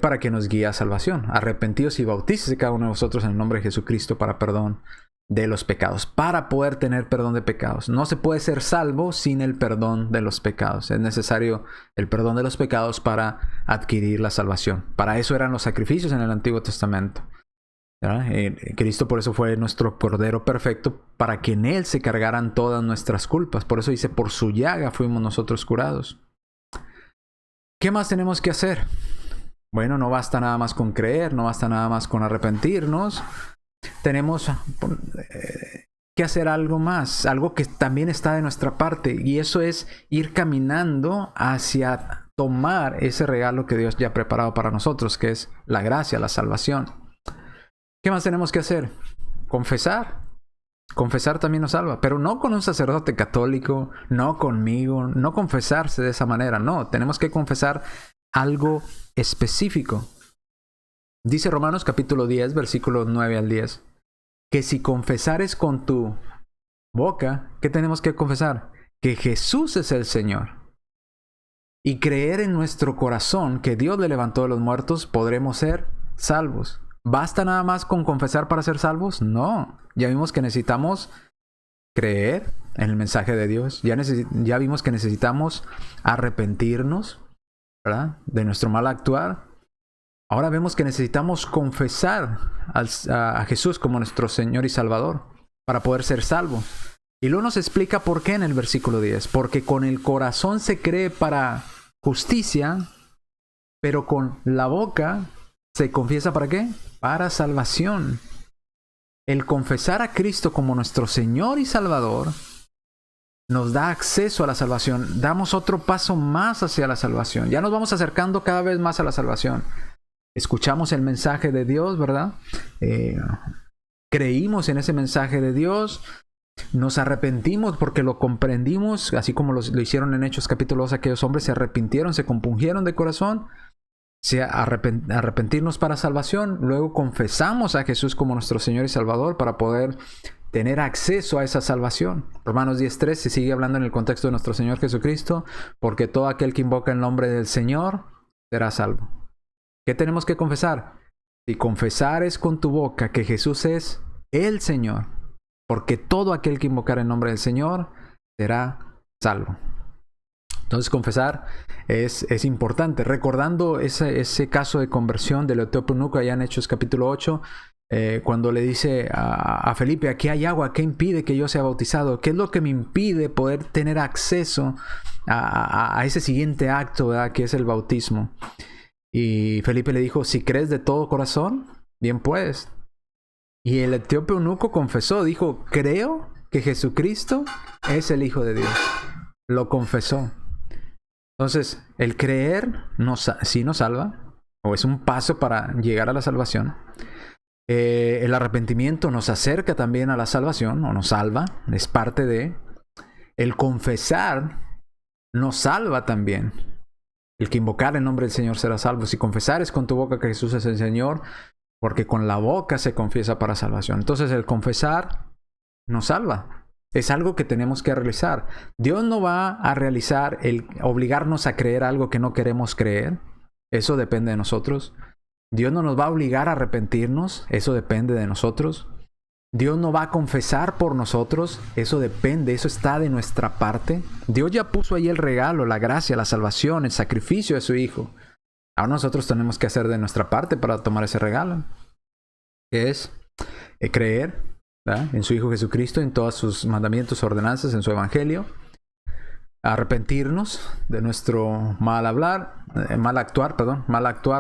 para que nos guíe a salvación. Arrepentidos y bautícese cada uno de vosotros en el nombre de Jesucristo para perdón de los pecados, para poder tener perdón de pecados. No se puede ser salvo sin el perdón de los pecados. Es necesario el perdón de los pecados para adquirir la salvación. Para eso eran los sacrificios en el Antiguo Testamento. Cristo por eso fue nuestro Cordero perfecto, para que en Él se cargaran todas nuestras culpas. Por eso dice, por su llaga fuimos nosotros curados. ¿Qué más tenemos que hacer? Bueno, no basta nada más con creer, no basta nada más con arrepentirnos. Tenemos que hacer algo más, algo que también está de nuestra parte, y eso es ir caminando hacia tomar ese regalo que Dios ya ha preparado para nosotros, que es la gracia, la salvación. ¿Qué más tenemos que hacer? Confesar. Confesar también nos salva, pero no con un sacerdote católico, no conmigo, no confesarse de esa manera, no. Tenemos que confesar algo específico. Dice Romanos capítulo 10, versículos 9 al 10, que si confesares con tu boca, ¿qué tenemos que confesar? Que Jesús es el Señor. Y creer en nuestro corazón que Dios le levantó de los muertos, podremos ser salvos. ¿Basta nada más con confesar para ser salvos? No. Ya vimos que necesitamos creer en el mensaje de Dios. Ya vimos que necesitamos arrepentirnos, ¿verdad?, de nuestro mal actuar. Ahora vemos que necesitamos confesar a Jesús como nuestro Señor y Salvador para poder ser salvos. Y luego nos explica por qué en el versículo 10. Porque con el corazón se cree para justicia, pero con la boca se confiesa ¿para qué? Para salvación. El confesar a Cristo como nuestro Señor y Salvador nos da acceso a la salvación. Damos otro paso más hacia la salvación. Ya nos vamos acercando cada vez más a la salvación. escuchamos el mensaje de Dios, ¿verdad? Creímos en ese mensaje de Dios, nos arrepentimos porque lo comprendimos, así como lo hicieron en Hechos capítulo 2, aquellos hombres se arrepintieron, se compungieron de corazón, arrepentirnos para salvación, luego confesamos a Jesús como nuestro Señor y Salvador para poder tener acceso a esa salvación. Romanos 10:3 se sigue hablando en el contexto de nuestro Señor Jesucristo, porque todo aquel que invoca el nombre del Señor será salvo. ¿Qué tenemos que confesar? Si confesares con tu boca que Jesús es el Señor, porque todo aquel que invocar el nombre del Señor será salvo. Entonces confesar es importante. Recordando ese caso de conversión del etíope eunuco allá en Hechos capítulo 8, cuando le dice a Felipe, aquí hay agua, ¿qué impide que yo sea bautizado? ¿Qué es lo que me impide poder tener acceso a ese siguiente acto, ¿verdad? Que es el bautismo? Y Felipe le dijo, si crees de todo corazón, bien puedes. Y el etíope eunuco confesó, dijo, creo que Jesucristo es el Hijo de Dios. Lo confesó. Entonces, el creer sí nos salva, o es un paso para llegar a la salvación. El arrepentimiento nos acerca también a la salvación, o nos salva, es parte de. El confesar nos salva también. El que invocar el nombre del Señor será salvo. Si confesares con tu boca que Jesús es el Señor, porque con la boca se confiesa para salvación. Entonces, el confesar nos salva. Es algo que tenemos que realizar. Dios no va a realizar el obligarnos a creer algo que no queremos creer. Eso depende de nosotros. Dios no nos va a obligar a arrepentirnos. Eso depende de nosotros. Dios no va a confesar por nosotros. Eso depende, eso está de nuestra parte. Dios ya puso ahí el regalo, la gracia, la salvación, el sacrificio de su Hijo. Ahora nosotros tenemos que hacer de nuestra parte para tomar ese regalo. Que es creer, ¿verdad?, en su Hijo Jesucristo, en todos sus mandamientos, ordenanzas, en su Evangelio. Arrepentirnos de nuestro mal actuar,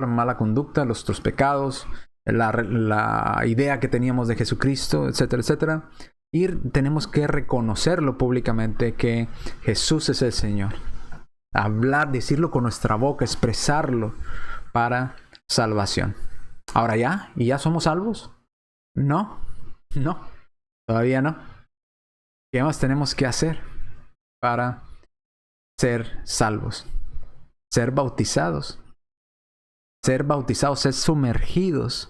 mala conducta, nuestros pecados, la idea que teníamos de Jesucristo, etcétera, etcétera. Y tenemos que reconocerlo públicamente que Jesús es el Señor. Decirlo con nuestra boca, expresarlo para salvación. Ahora ya somos salvos. No, todavía no. ¿Qué más tenemos que hacer para ser salvos? Ser bautizados, ser sumergidos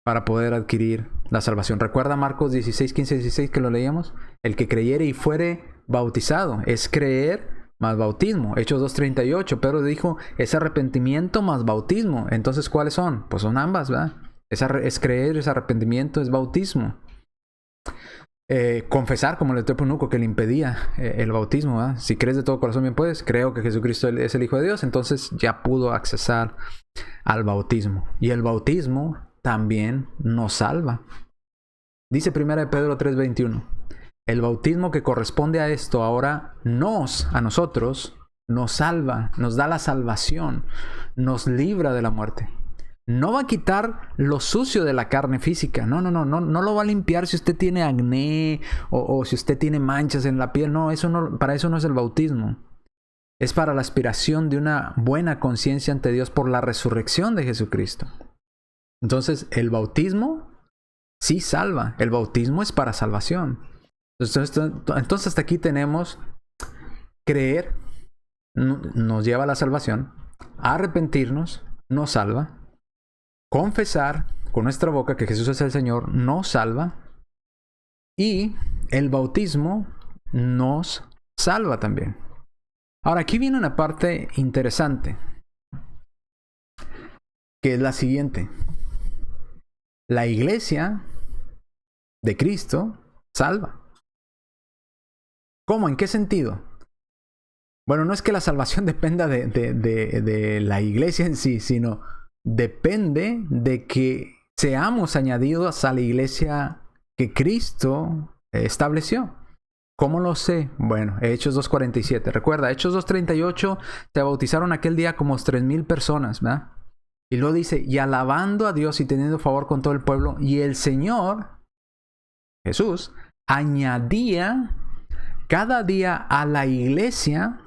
para poder adquirir la salvación. ¿Recuerda Marcos 16, 15, 16 que lo leíamos? El que creyere y fuere bautizado. Es creer más bautismo. Hechos 2:38. Pedro dijo, es arrepentimiento más bautismo. Entonces, ¿cuáles son? Pues son ambas, ¿verdad? Es creer, es arrepentimiento, es bautismo. Confesar, como el etíope eunuco que le impedía el bautismo, ¿verdad? Si crees de todo corazón, bien puedes. Creo que Jesucristo es el Hijo de Dios. Entonces ya pudo accesar al bautismo. Y el bautismo también nos salva. Dice 1 Pedro 3:21. El bautismo que corresponde a esto ahora a nosotros, nos salva, nos da la salvación, nos libra de la muerte. No va a quitar lo sucio de la carne física. No lo va a limpiar si usted tiene acné o si usted tiene manchas en la piel. No, para eso no es el bautismo. Es para la aspiración de una buena conciencia ante Dios por la resurrección de Jesucristo. Entonces, el bautismo sí salva. El bautismo es para salvación. Entonces hasta aquí tenemos creer, nos lleva a la salvación. Arrepentirnos nos salva. Confesar con nuestra boca que Jesús es el Señor nos salva. Y el bautismo nos salva también. Ahora aquí viene una parte interesante, que es la siguiente. La iglesia de Cristo salva. ¿Cómo? ¿En qué sentido? Bueno, no es que la salvación dependa de la iglesia en sí, sino depende de que seamos añadidos a la iglesia que Cristo estableció. ¿Cómo lo sé? Bueno, Hechos 2:47. Recuerda, Hechos 2:38 se bautizaron aquel día como 3,000 personas, ¿verdad? Y luego dice, y alabando a Dios y teniendo favor con todo el pueblo, y el Señor, Jesús, añadía cada día a la iglesia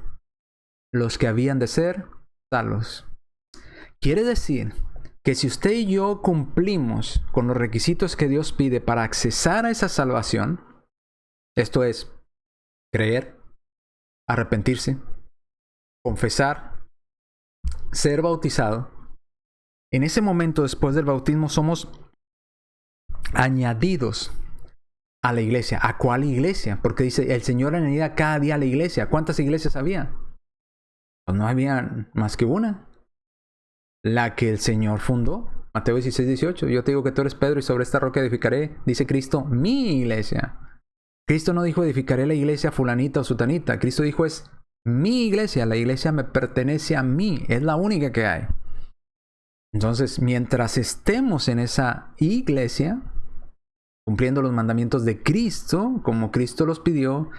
los que habían de ser salvos. Quiere decir que si usted y yo cumplimos con los requisitos que Dios pide para accesar a esa salvación, esto es, creer, arrepentirse, confesar, ser bautizado, en ese momento después del bautismo somos añadidos a la iglesia. ¿A cuál iglesia? Porque dice, el Señor añadía cada día a la iglesia. ¿Cuántas iglesias había? Pues no había más que una. La que el Señor fundó. Mateo 16, 18. Yo te digo que tú eres Pedro y sobre esta roca edificaré, dice Cristo, mi iglesia. Cristo no dijo edificaré la iglesia fulanita o sutanita. Cristo dijo es mi iglesia. La iglesia me pertenece a mí. Es la única que hay. Entonces, mientras estemos en esa iglesia, cumpliendo los mandamientos de Cristo, como Cristo los pidió,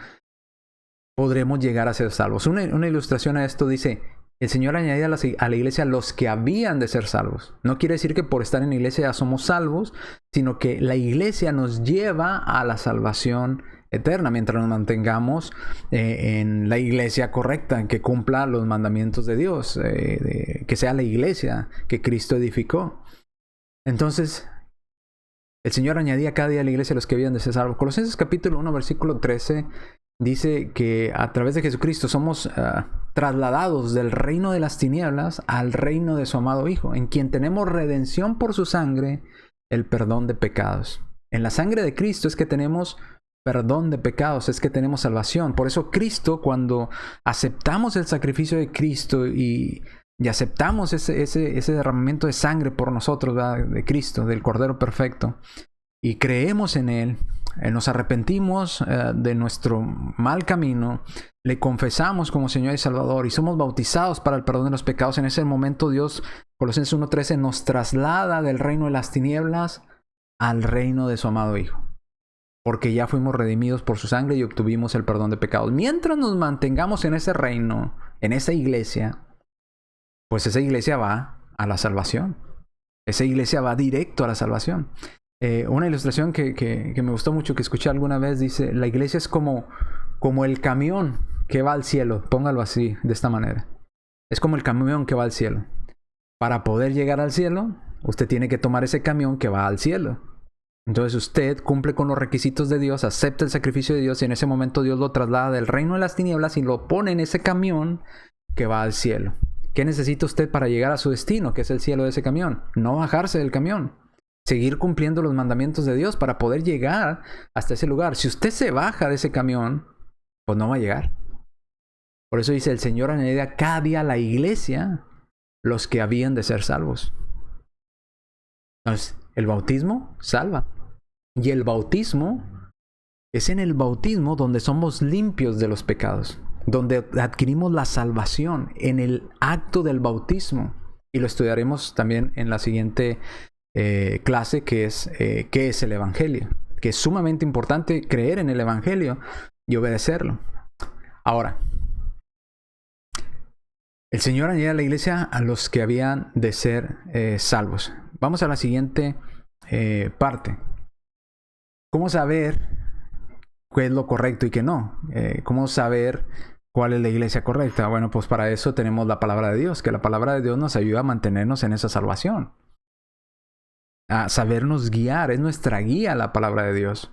podremos llegar a ser salvos. Una ilustración a esto dice, el Señor añadía a la iglesia los que habían de ser salvos. No quiere decir que por estar en la iglesia ya somos salvos, sino que la iglesia nos lleva a la salvación eterna mientras nos mantengamos en la iglesia correcta, que cumpla los mandamientos de Dios, que sea la iglesia que Cristo edificó. Entonces, el Señor añadía cada día a la iglesia los que habían de ser salvos. Colosenses capítulo 1, versículo 13, dice que a través de Jesucristo somos trasladados del reino de las tinieblas al reino de su amado Hijo, en quien tenemos redención por su sangre, el perdón de pecados. En la sangre de Cristo es que tenemos perdón de pecados, es que tenemos salvación. Por eso Cristo, cuando aceptamos el sacrificio de Cristo y aceptamos ese derramamiento de sangre por nosotros, ¿verdad? De Cristo, del Cordero Perfecto, y creemos en Él, nos arrepentimos de nuestro mal camino, le confesamos como Señor y Salvador y somos bautizados para el perdón de los pecados. En ese momento Dios, Colosenses 1:13, nos traslada del reino de las tinieblas al reino de su amado Hijo, porque ya fuimos redimidos por su sangre y obtuvimos el perdón de pecados. Mientras nos mantengamos en ese reino, en esa iglesia, pues esa iglesia va a la salvación. Esa iglesia va directo a la salvación. Una ilustración que me gustó mucho, que escuché alguna vez, dice, la iglesia es como el camión que va al cielo. Póngalo así, de esta manera. Es como el camión que va al cielo. Para poder llegar al cielo, usted tiene que tomar ese camión que va al cielo. Entonces usted cumple con los requisitos de Dios, acepta el sacrificio de Dios y en ese momento Dios lo traslada del reino de las tinieblas y lo pone en ese camión que va al cielo. ¿Qué necesita usted para llegar a su destino, que es el cielo de ese camión? No bajarse del camión. Seguir cumpliendo los mandamientos de Dios para poder llegar hasta ese lugar. Si usted se baja de ese camión, pues no va a llegar. Por eso dice, el Señor añadía cada día a la iglesia los que habían de ser salvos. Entonces, el bautismo salva. Y el bautismo es en el bautismo donde somos limpios de los pecados, donde adquirimos la salvación en el acto del bautismo. Y lo estudiaremos también en la siguiente clase, que es qué es el Evangelio, que es sumamente importante creer en el Evangelio y obedecerlo. Ahora, el Señor añade a la iglesia a los que habían de ser salvos. Vamos a la siguiente parte. ¿Cómo saber qué es lo correcto y qué no? ¿Cómo saber cuál es la iglesia correcta? Bueno, pues para eso tenemos la palabra de Dios, que la palabra de Dios nos ayuda a mantenernos en esa salvación, a sabernos guiar. Es nuestra guía la palabra de Dios.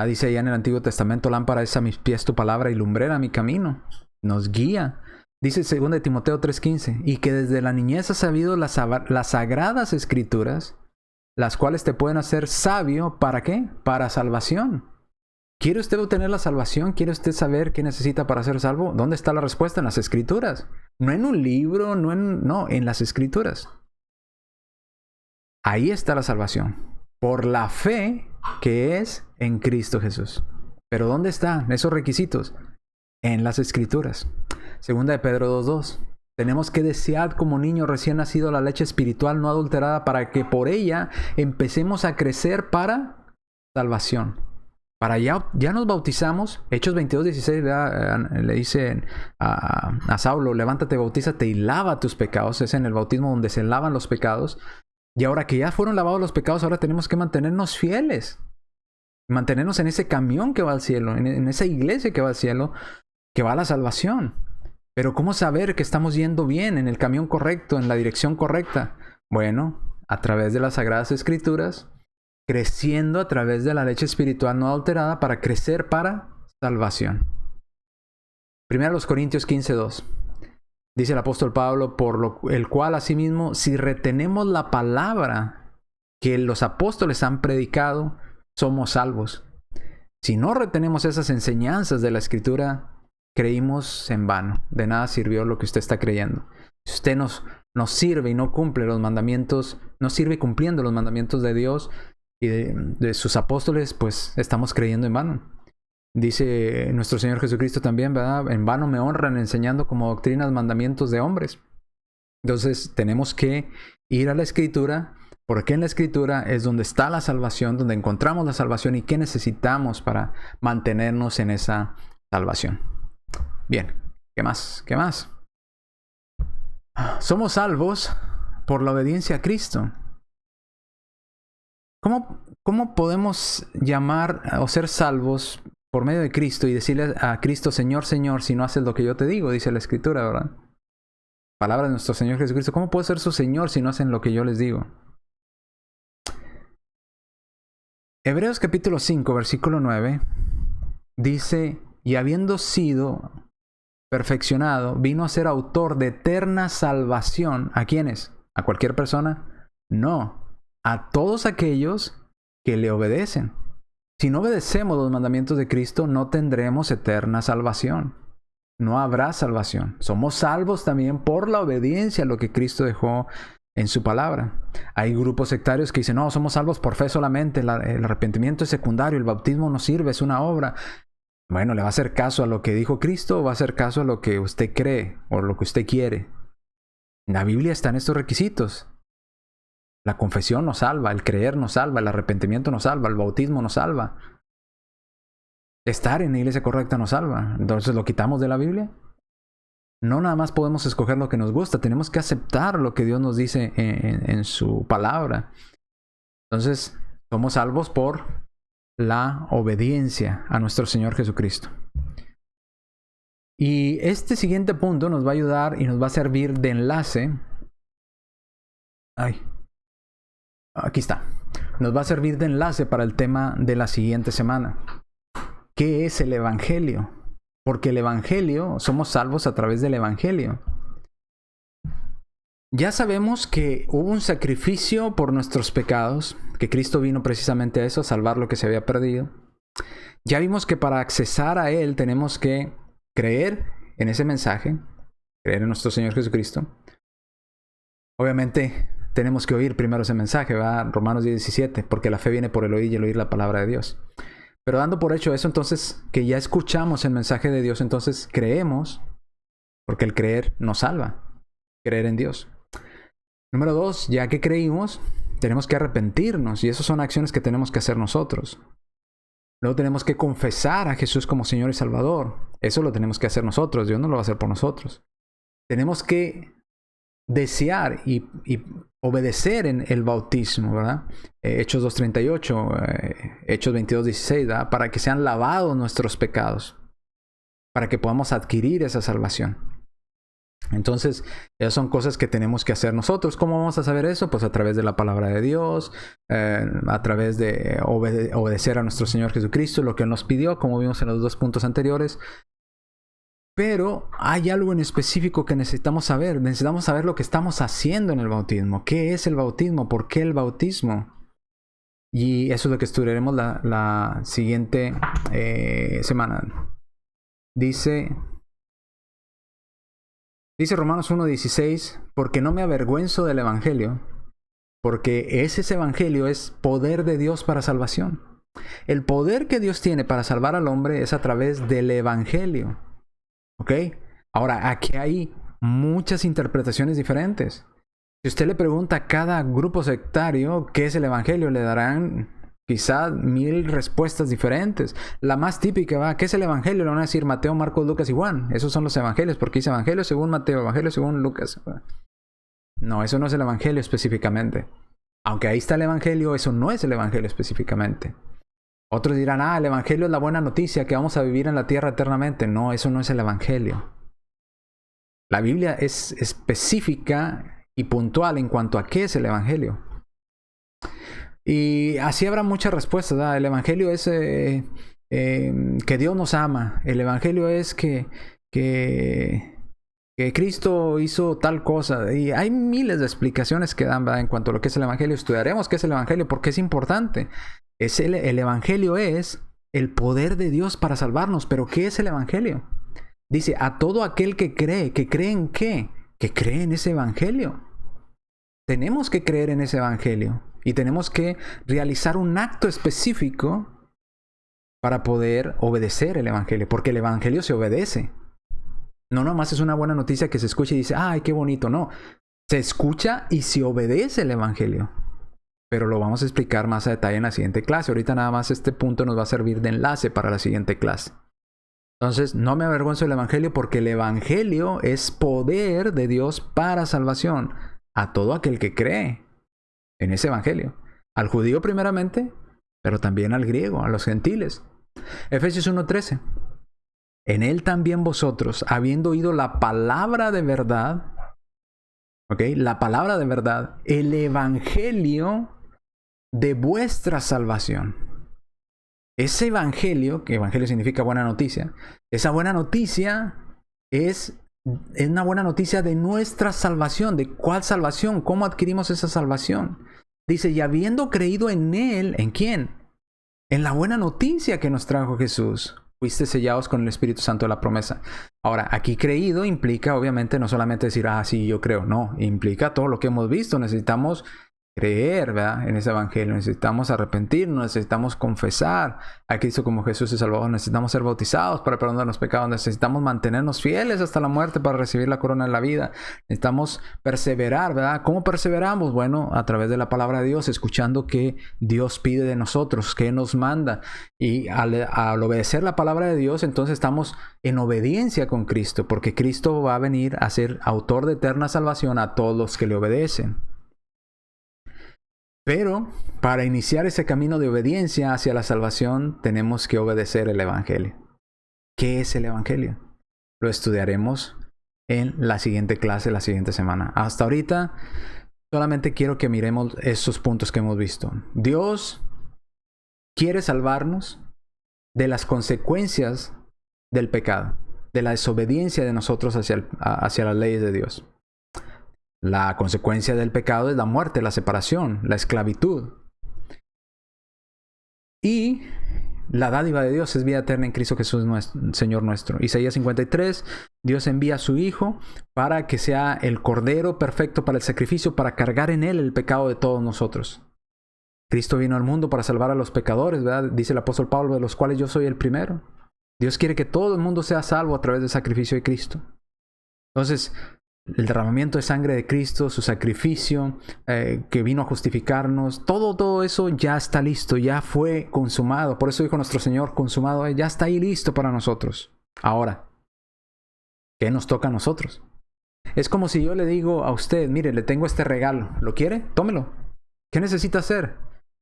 Dice allá en el Antiguo Testamento, lámpara es a mis pies tu palabra y lumbrera mi camino. Nos guía. Dice 2 Timoteo 3:15, y que desde la niñez has sabido las sagradas escrituras, las cuales te pueden hacer sabio, ¿para qué? Para salvación. ¿Quiere usted obtener la salvación? ¿Quiere usted saber qué necesita para ser salvo? ¿Dónde está la respuesta? En las escrituras. No en un libro, no, en las escrituras. Ahí está la salvación. Por la fe que es en Cristo Jesús. ¿Pero dónde están esos requisitos? En las escrituras. Segunda de Pedro 2:2. Tenemos que desear como niño recién nacido la leche espiritual no adulterada para que por ella empecemos a crecer para salvación. Para ya nos bautizamos. Hechos 22:16 le dicen a Saulo, levántate, bautízate y lava tus pecados. Es en el bautismo donde se lavan los pecados. Y ahora que ya fueron lavados los pecados, ahora tenemos que mantenernos fieles. Mantenernos en ese camión que va al cielo, en esa iglesia que va al cielo, que va a la salvación. Pero ¿cómo saber que estamos yendo bien, en el camión correcto, en la dirección correcta? Bueno, a través de las Sagradas Escrituras, creciendo a través de la leche espiritual no adulterada para crecer para salvación. 1 Corintios 15:2. Dice el apóstol Pablo, el cual asimismo, si retenemos la palabra que los apóstoles han predicado, somos salvos. Si no retenemos esas enseñanzas de la Escritura, creímos en vano. De nada sirvió lo que usted está creyendo. Si usted nos sirve y no cumple los mandamientos, no sirve cumpliendo los mandamientos de Dios y de sus apóstoles, pues estamos creyendo en vano. Dice nuestro Señor Jesucristo también, ¿verdad? En vano me honran enseñando como doctrinas mandamientos de hombres. Entonces tenemos que ir a la Escritura, porque en la Escritura es donde está la salvación, donde encontramos la salvación y qué necesitamos para mantenernos en esa salvación. Bien, ¿qué más? ¿Qué más? Somos salvos por la obediencia a Cristo. ¿Cómo podemos llamar o ser salvos por medio de Cristo y decirle a Cristo, Señor, Señor, si no haces lo que yo te digo? Dice la Escritura, ¿verdad? Palabra de nuestro Señor Jesucristo. ¿Cómo puedo ser su Señor si no hacen lo que yo les digo? Hebreos capítulo 5, versículo 9, dice, y habiendo sido perfeccionado, vino a ser autor de eterna salvación. ¿A quiénes? ¿A cualquier persona? No, a todos aquellos que le obedecen. Si no obedecemos los mandamientos de Cristo, no tendremos eterna salvación. No habrá salvación. Somos salvos también por la obediencia a lo que Cristo dejó en su palabra. Hay grupos sectarios que dicen, no, somos salvos por fe solamente, el arrepentimiento es secundario, el bautismo no sirve, es una obra. Bueno, ¿le va a hacer caso a lo que dijo Cristo o va a hacer caso a lo que usted cree o lo que usted quiere? En la Biblia están estos requisitos. La confesión nos salva, el creer nos salva, el arrepentimiento nos salva, el bautismo nos salva. Estar en la iglesia correcta nos salva. Entonces, ¿lo quitamos de la Biblia? No nada más podemos escoger lo que nos gusta, tenemos que aceptar lo que Dios nos dice en su palabra. Entonces, somos salvos por la obediencia a nuestro Señor Jesucristo. Y este siguiente punto nos va a ayudar y nos va a servir de enlace. Aquí está. Nos va a servir de enlace para el tema de la siguiente semana. ¿Qué es el Evangelio? Porque el Evangelio, somos salvos a través del Evangelio. Ya sabemos que hubo un sacrificio por nuestros pecados, que Cristo vino precisamente a eso, a salvar lo que se había perdido. Ya vimos que para accesar a Él tenemos que creer en ese mensaje, creer en nuestro Señor Jesucristo. Obviamente tenemos que oír primero ese mensaje, ¿verdad? Romanos 10:17, porque la fe viene por el oír y el oír la palabra de Dios. Pero dando por hecho eso, entonces, que ya escuchamos el mensaje de Dios, entonces creemos, porque el creer nos salva, creer en Dios. Número 2, ya que creímos, tenemos que arrepentirnos, y esas son acciones que tenemos que hacer nosotros. Luego tenemos que confesar a Jesús como Señor y Salvador. Eso lo tenemos que hacer nosotros, Dios no lo va a hacer por nosotros. Tenemos que desear y obedecer en el bautismo, ¿verdad? Hechos 2:38, Hechos 22:16, ¿verdad? Para que sean lavados nuestros pecados, para que podamos adquirir esa salvación. Entonces, esas son cosas que tenemos que hacer nosotros. ¿Cómo vamos a saber eso? Pues a través de la palabra de Dios, a través de obedecer a nuestro Señor Jesucristo, lo que Él nos pidió, como vimos en los 2 puntos anteriores. Pero hay algo en específico que necesitamos saber. Necesitamos saber lo que estamos haciendo en el bautismo. ¿Qué es el bautismo? ¿Por qué el bautismo? Y eso es lo que estudiaremos la siguiente semana. Dice Romanos 1:16, porque no me avergüenzo del Evangelio, porque ese Evangelio es poder de Dios para salvación. El poder que Dios tiene para salvar al hombre es a través del Evangelio. ¿Ok? Ahora, aquí hay muchas interpretaciones diferentes. Si usted le pregunta a cada grupo sectario qué es el Evangelio, le darán quizás 1000 respuestas diferentes. La más típica va, ¿qué es el Evangelio? Le van a decir Mateo, Marcos, Lucas y Juan. Esos son los Evangelios, porque dice Evangelio según Mateo, Evangelio según Lucas. No, eso no es el Evangelio específicamente. Aunque ahí está el Evangelio, eso no es el Evangelio específicamente. Otros dirán, el Evangelio es la buena noticia, que vamos a vivir en la tierra eternamente. No, eso no es el Evangelio. La Biblia es específica y puntual en cuanto a qué es el Evangelio. Y así habrá muchas respuestas, ¿verdad? El Evangelio es que Dios nos ama. El Evangelio es que Cristo hizo tal cosa. Y hay miles de explicaciones que dan, ¿verdad? En cuanto a lo que es el Evangelio. Estudiaremos qué es el Evangelio porque es importante. El Evangelio es el poder de Dios para salvarnos. ¿Pero qué es el Evangelio? Dice, a todo aquel que cree en qué, que cree en ese Evangelio. Tenemos que creer en ese Evangelio y tenemos que realizar un acto específico para poder obedecer el Evangelio, porque el Evangelio se obedece. No nomás es una buena noticia que se escucha y dice, ¡ay, qué bonito! No, se escucha y se obedece el Evangelio. Pero lo vamos a explicar más a detalle en la siguiente clase. Ahorita nada más este punto nos va a servir de enlace para la siguiente clase. Entonces, no me avergüenzo del Evangelio porque el Evangelio es poder de Dios para salvación a todo aquel que cree en ese Evangelio. Al judío primeramente, pero también al griego, a los gentiles. Efesios 1:13. En él también vosotros, habiendo oído la palabra de verdad, ¿ok? La palabra de verdad, el Evangelio de vuestra salvación. Ese Evangelio, que Evangelio significa buena noticia, esa buena noticia es una buena noticia de nuestra salvación. ¿De cuál salvación? ¿Cómo adquirimos esa salvación? Dice, y habiendo creído en él, ¿en quién? En la buena noticia que nos trajo Jesús. Fuiste sellados con el Espíritu Santo de la promesa. Ahora, aquí creído implica obviamente no solamente decir, sí, yo creo. No, implica todo lo que hemos visto. Necesitamos creer, ¿verdad? En ese Evangelio. Necesitamos arrepentirnos, necesitamos confesar a Cristo como Jesús y Salvador. Necesitamos ser bautizados para perdonar los pecados. Necesitamos mantenernos fieles hasta la muerte para recibir la corona de la vida. Necesitamos perseverar, ¿verdad? ¿Cómo perseveramos? Bueno, a través de la palabra de Dios, escuchando qué Dios pide de nosotros, qué nos manda. Y al obedecer la palabra de Dios, entonces estamos en obediencia con Cristo, porque Cristo va a venir a ser autor de eterna salvación a todos los que le obedecen. Pero para iniciar ese camino de obediencia hacia la salvación, tenemos que obedecer el Evangelio. ¿Qué es el Evangelio? Lo estudiaremos en la siguiente clase, la siguiente semana. Hasta ahorita, solamente quiero que miremos estos puntos que hemos visto. Dios quiere salvarnos de las consecuencias del pecado, de la desobediencia de nosotros hacia las leyes de Dios. La consecuencia del pecado es la muerte, la separación, la esclavitud. Y la dádiva de Dios es vida eterna en Cristo Jesús, Señor nuestro. Isaías 53, Dios envía a su Hijo para que sea el Cordero perfecto para el sacrificio, para cargar en él el pecado de todos nosotros. Cristo vino al mundo para salvar a los pecadores, ¿verdad? Dice el apóstol Pablo, de los cuales yo soy el primero. Dios quiere que todo el mundo sea salvo a través del sacrificio de Cristo. Entonces, el derramamiento de sangre de Cristo, su sacrificio, que vino a justificarnos, todo eso ya está listo, ya fue consumado. Por eso dijo nuestro Señor, consumado, ya está ahí listo para nosotros. Ahora, ¿qué nos toca a nosotros? Es como si yo le digo a usted, mire, le tengo este regalo, ¿lo quiere? Tómelo. ¿Qué necesita hacer?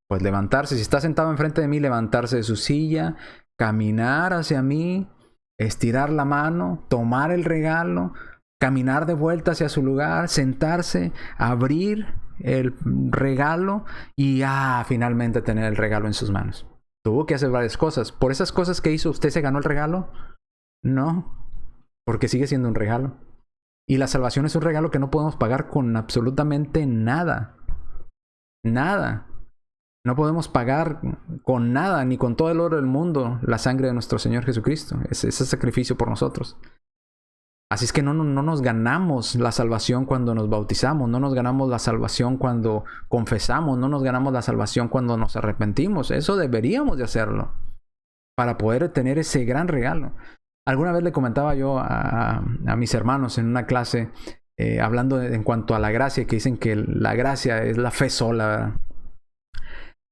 Pues levantarse, si está sentado enfrente de mí, levantarse de su silla, caminar hacia mí, estirar la mano, tomar el regalo, caminar de vuelta hacia su lugar, sentarse, abrir el regalo y finalmente tener el regalo en sus manos. Tuvo que hacer varias cosas. ¿Por esas cosas que hizo usted se ganó el regalo? No, porque sigue siendo un regalo. Y la salvación es un regalo que no podemos pagar con absolutamente nada. Nada. No podemos pagar con nada, ni con todo el oro del mundo, la sangre de nuestro Señor Jesucristo. Ese sacrificio por nosotros. Así es que no nos ganamos la salvación cuando nos bautizamos, no nos ganamos la salvación cuando confesamos, no nos ganamos la salvación cuando nos arrepentimos. Eso deberíamos de hacerlo para poder tener ese gran regalo. Alguna vez le comentaba yo a mis hermanos en una clase, hablando en cuanto a la gracia, que dicen que la gracia es la fe sola, ¿verdad?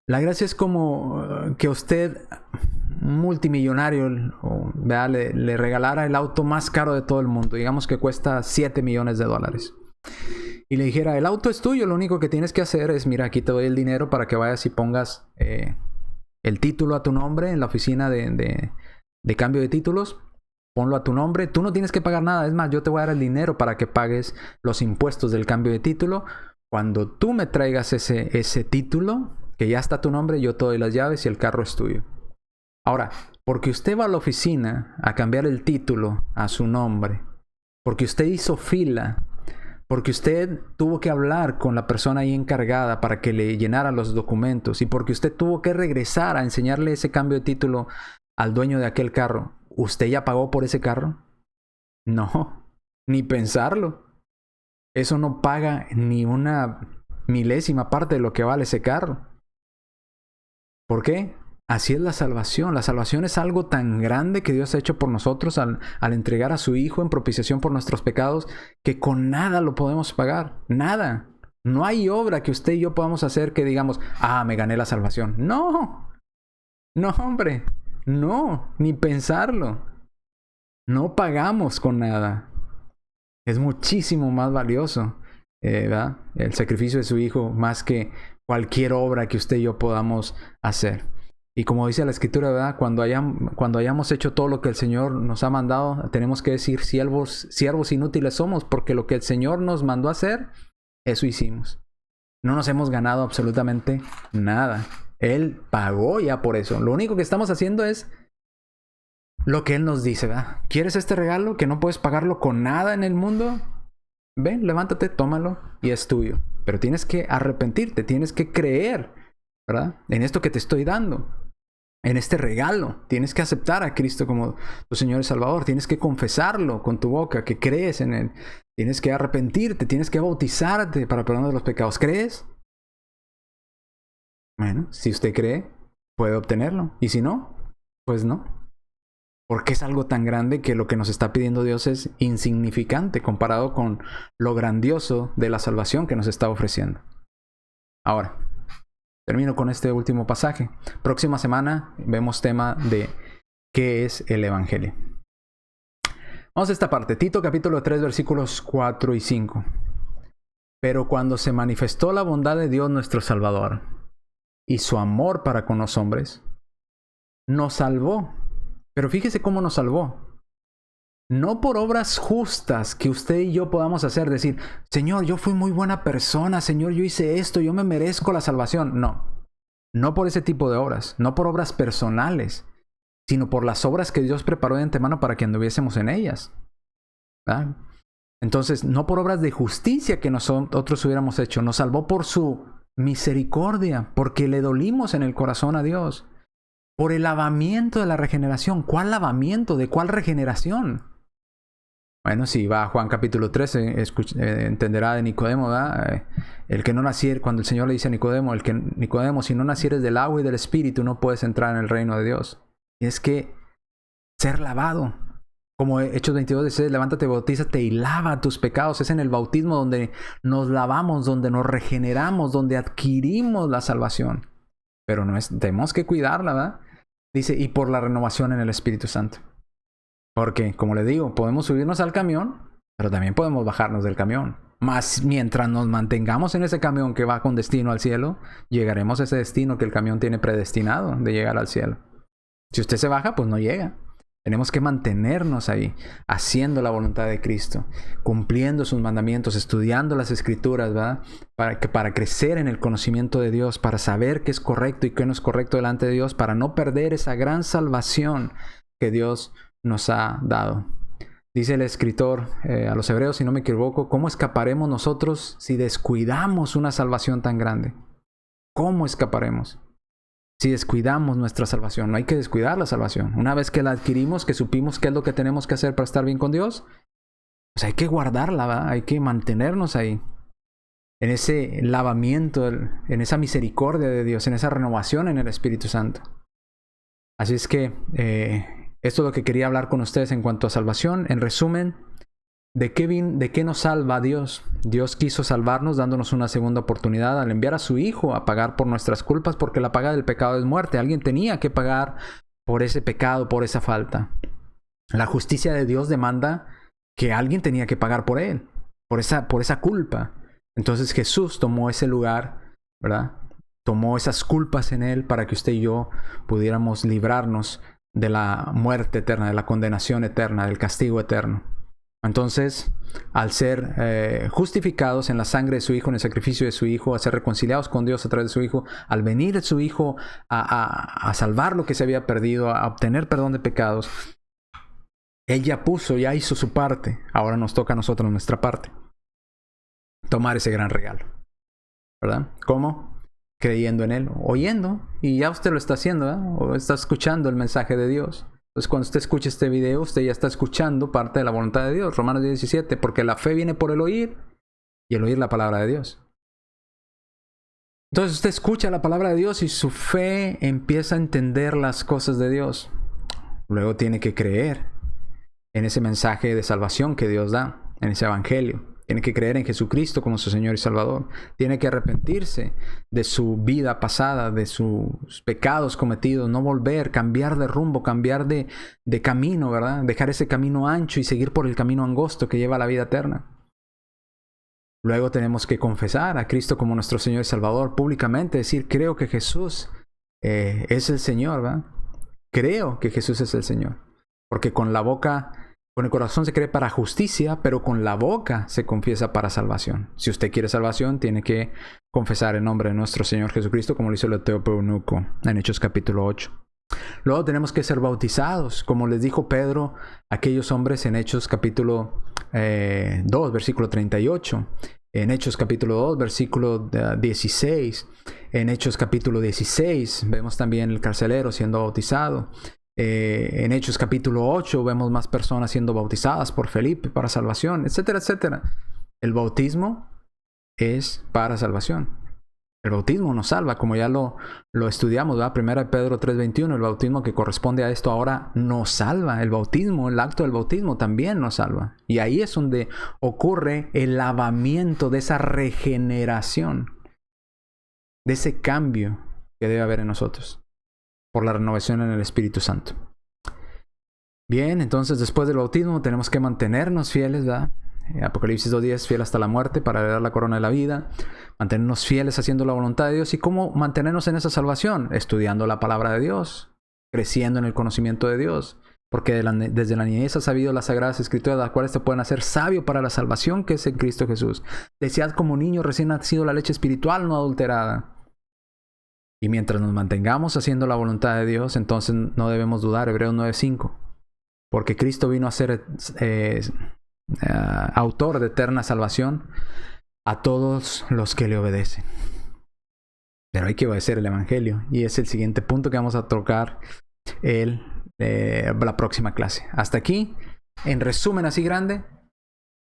La gracia es como que usted, multimillonario, le regalara el auto más caro de todo el mundo. Digamos que cuesta $7 millones. Y le dijera, el auto es tuyo, lo único que tienes que hacer es, mira, aquí te doy el dinero para que vayas y pongas el título a tu nombre en la oficina de cambio de títulos. ponlo a tu nombre, tú no tienes que pagar nada, es más, yo te voy a dar el dinero para que pagues los impuestos del cambio de título. Cuando tú me traigas ese título, que ya está a tu nombre, yo te doy las llaves y el carro es tuyo. Ahora, porque usted va a la oficina a cambiar el título a su nombre, porque usted hizo fila, porque usted tuvo que hablar con la persona ahí encargada para que le llenara los documentos y porque usted tuvo que regresar a enseñarle ese cambio de título al dueño de aquel carro, ¿usted ya pagó por ese carro? No, ni pensarlo. Eso no paga ni una milésima parte de lo que vale ese carro. ¿Por qué? Así es la salvación. La salvación es algo tan grande que Dios ha hecho por nosotros al entregar a su Hijo en propiciación por nuestros pecados, que con nada lo podemos pagar. Nada. No hay obra que usted y yo podamos hacer que digamos, me gané la salvación. No. No, hombre. No. Ni pensarlo. No pagamos con nada. Es muchísimo más valioso, ¿verdad? El sacrificio de su Hijo más que cualquier obra que usted y yo podamos hacer. Y como dice la Escritura, ¿verdad? Cuando hayamos hecho todo lo que el Señor nos ha mandado, tenemos que decir, siervos inútiles somos, porque lo que el Señor nos mandó a hacer, eso hicimos. No nos hemos ganado absolutamente nada. Él pagó ya por eso. Lo único que estamos haciendo es lo que Él nos dice, ¿verdad? ¿Quieres este regalo que no puedes pagarlo con nada en el mundo? Ven, levántate, tómalo y es tuyo. Pero tienes que arrepentirte, tienes que creer, ¿verdad? En esto que te estoy dando, en este regalo. Tienes que aceptar a Cristo como tu Señor y Salvador. Tienes que confesarlo con tu boca, que crees en Él. Tienes que arrepentirte, tienes que bautizarte para perdón de los pecados. ¿Crees? Bueno, si usted cree, puede obtenerlo. Y si no, pues no. Porque es algo tan grande que lo que nos está pidiendo Dios es insignificante comparado con lo grandioso de la salvación que nos está ofreciendo. Ahora, termino con este último pasaje. Próxima semana vemos tema de qué es el Evangelio. Vamos a esta parte. Tito capítulo 3 versículos 4 y 5. Pero cuando se manifestó la bondad de Dios nuestro Salvador y su amor para con los hombres, nos salvó. Pero fíjese cómo nos salvó. No por obras justas que usted y yo podamos hacer, decir, Señor, yo fui muy buena persona, Señor, yo hice esto, yo me merezco la salvación. No, no por ese tipo de obras, no por obras personales, sino por las obras que Dios preparó de antemano para que anduviésemos en ellas. ¿Verdad? Entonces, no por obras de justicia que nosotros hubiéramos hecho, nos salvó por su misericordia, porque le dolimos en el corazón a Dios. Por el lavamiento de la regeneración. ¿Cuál lavamiento? ¿De cuál regeneración? Bueno, si va a Juan capítulo 13, entenderá de Nicodemo, ¿verdad? El que no naciere, cuando el Señor le dice a Nicodemo, Nicodemo, si no nacieres del agua y del Espíritu, no puedes entrar en el reino de Dios. Tienes que ser lavado. Como Hechos 22 dice, levántate, bautízate y lava tus pecados. Es en el bautismo donde nos lavamos, donde nos regeneramos, donde adquirimos la salvación. Pero tenemos que cuidarla, ¿verdad? Dice, y por la renovación en el Espíritu Santo. Porque, como le digo, podemos subirnos al camión, pero también podemos bajarnos del camión. Mas mientras nos mantengamos en ese camión que va con destino al cielo, llegaremos a ese destino que el camión tiene predestinado de llegar al cielo. Si usted se baja, pues no llega. Tenemos que mantenernos ahí, haciendo la voluntad de Cristo, cumpliendo sus mandamientos, estudiando las Escrituras, ¿verdad? Para crecer en el conocimiento de Dios, para saber qué es correcto y qué no es correcto delante de Dios, para no perder esa gran salvación que Dios nos ha dado. Dice el escritor a los hebreos, si no me equivoco, ¿cómo escaparemos nosotros si descuidamos una salvación tan grande? ¿Cómo escaparemos? Si descuidamos nuestra salvación. No hay que descuidar la salvación. Una vez que la adquirimos, que supimos qué es lo que tenemos que hacer para estar bien con Dios, pues hay que guardarla, ¿verdad? Hay que mantenernos ahí. En ese lavamiento, en esa misericordia de Dios, en esa renovación en el Espíritu Santo. Así es que esto es lo que quería hablar con ustedes en cuanto a salvación. En resumen, ¿de qué nos salva Dios? Dios quiso salvarnos dándonos una segunda oportunidad al enviar a su Hijo a pagar por nuestras culpas, porque la paga del pecado es muerte. Alguien tenía que pagar por ese pecado, por esa falta. La justicia de Dios demanda que alguien tenía que pagar por él, por esa culpa. Entonces Jesús tomó ese lugar, ¿verdad? Tomó esas culpas en él para que usted y yo pudiéramos librarnos de la muerte eterna, de la condenación eterna, del castigo eterno. Entonces, al ser justificados en la sangre de su Hijo, en el sacrificio de su Hijo, a ser reconciliados con Dios a través de su Hijo, al venir su Hijo a salvar lo que se había perdido, a obtener perdón de pecados, Él ya hizo su parte. Ahora nos toca a nosotros nuestra parte. Tomar ese gran regalo, ¿verdad? ¿Cómo? Creyendo en Él, oyendo, y ya usted lo está haciendo, ¿verdad? O está escuchando el mensaje de Dios. Entonces, cuando usted escuche este video, usted ya está escuchando parte de la voluntad de Dios. Romanos 17, porque la fe viene por el oír, y el oír la palabra de Dios. Entonces, usted escucha la palabra de Dios y su fe empieza a entender las cosas de Dios. Luego tiene que creer en ese mensaje de salvación que Dios da, en ese evangelio. Tiene que creer en Jesucristo como su Señor y Salvador. Tiene que arrepentirse de su vida pasada, de sus pecados cometidos, no volver, cambiar de rumbo, cambiar de camino, ¿verdad? Dejar ese camino ancho y seguir por el camino angosto que lleva a la vida eterna. Luego tenemos que confesar a Cristo como nuestro Señor y Salvador públicamente, decir, creo que Jesús es el Señor, ¿verdad? Creo que Jesús es el Señor. Porque con la boca... Con el corazón se cree para justicia, pero con la boca se confiesa para salvación. Si usted quiere salvación, tiene que confesar el nombre de nuestro Señor Jesucristo, como lo hizo el etíope eunuco en Hechos capítulo 8. Luego tenemos que ser bautizados, como les dijo Pedro a aquellos hombres en Hechos capítulo 2, versículo 38. En Hechos capítulo 2, versículo 16. En Hechos capítulo 16 vemos también el carcelero siendo bautizado. En Hechos capítulo 8 vemos más personas siendo bautizadas por Felipe para salvación, etcétera, etcétera. El bautismo es para salvación. El bautismo nos salva, como ya lo estudiamos, ¿verdad? 1 Pedro 3:21, el bautismo que corresponde a esto ahora nos salva. El bautismo, el acto del bautismo también nos salva. Y ahí es donde ocurre el lavamiento de esa regeneración, de ese cambio que debe haber en nosotros por la renovación en el Espíritu Santo. Bien, entonces después del bautismo tenemos que mantenernos fieles, ¿verdad? Apocalipsis 2:10, fiel hasta la muerte para heredar la corona de la vida. Mantenernos fieles haciendo la voluntad de Dios. ¿Y cómo mantenernos en esa salvación? Estudiando la palabra de Dios, creciendo en el conocimiento de Dios. Porque desde la niñez has sabido las sagradas escrituras, las cuales te pueden hacer sabio para la salvación que es en Cristo Jesús. Desead como niño recién nacido la leche espiritual no adulterada. Y mientras nos mantengamos haciendo la voluntad de Dios, entonces no debemos dudar, Hebreos 9:5. Porque Cristo vino a ser autor de eterna salvación a todos los que le obedecen. Pero hay que obedecer el Evangelio. Y es el siguiente punto que vamos a tocar la próxima clase. Hasta aquí, en resumen así grande,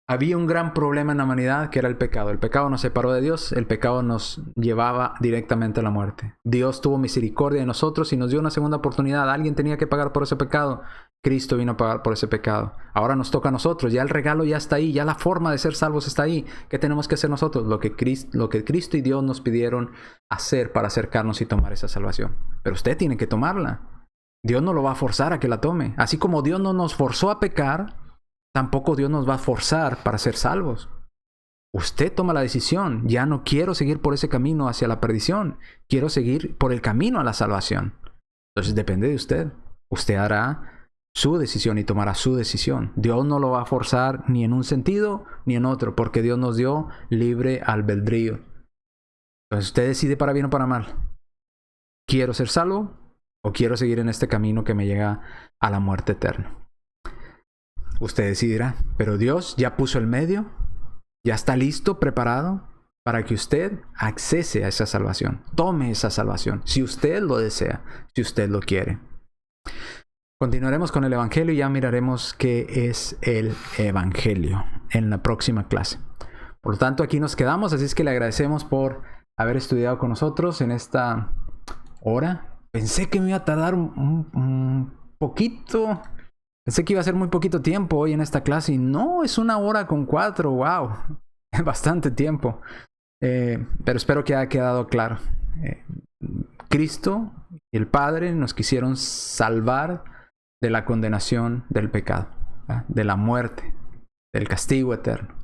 había un gran problema en la humanidad que era el pecado. El pecado nos separó de Dios, el pecado nos llevaba directamente a la muerte. Dios tuvo misericordia de nosotros y nos dio una segunda oportunidad. Alguien tenía que pagar por ese pecado. Cristo vino a pagar por ese pecado. Ahora nos toca a nosotros. Ya el regalo ya está ahí. Ya la forma de ser salvos está ahí. ¿Qué tenemos que hacer nosotros? Lo que Cristo y Dios nos pidieron hacer para acercarnos y tomar esa salvación. Pero usted tiene que tomarla. Dios no lo va a forzar a que la tome. Así como Dios no nos forzó a pecar, tampoco Dios nos va a forzar para ser salvos. Usted toma la decisión. Ya no quiero seguir por ese camino hacia la perdición. Quiero seguir por el camino a la salvación. Entonces depende de usted. Usted hará su decisión y tomará su decisión. Dios no lo va a forzar ni en un sentido ni en otro, porque Dios nos dio libre albedrío. Entonces usted decide para bien o para mal. ¿Quiero ser salvo o quiero seguir en este camino que me llega a la muerte eterna? Usted decidirá, pero Dios ya puso el medio, ya está listo, preparado para que usted accese a esa salvación. Tome esa salvación, si usted lo desea, si usted lo quiere. Continuaremos con el Evangelio y ya miraremos qué es el Evangelio en la próxima clase. Por lo tanto, aquí nos quedamos, así es que le agradecemos por haber estudiado con nosotros en esta hora. Pensé que me iba a tardar un poquito. Pensé que iba a ser muy poquito tiempo hoy en esta clase y no, es 1:04. ¡Wow! Es bastante tiempo. Pero espero que haya quedado claro. Cristo y el Padre nos quisieron salvar de la condenación del pecado, ¿verdad? De la muerte, del castigo eterno.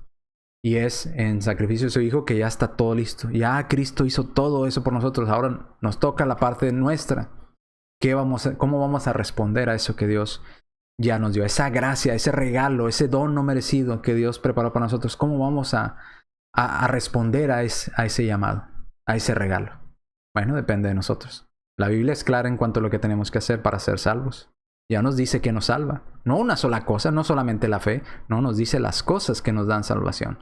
Y es en sacrificio de su Hijo que ya está todo listo. Ya Cristo hizo todo eso por nosotros. Ahora nos toca la parte nuestra, ¿Cómo vamos a responder a eso que Dios ya nos dio? Esa gracia, ese regalo, ese don no merecido que Dios preparó para nosotros. ¿Cómo vamos a responder a ese llamado, a ese regalo? Bueno, depende de nosotros. La Biblia es clara en cuanto a lo que tenemos que hacer para ser salvos. Ya nos dice que nos salva. No una sola cosa, no solamente la fe. No, nos dice las cosas que nos dan salvación.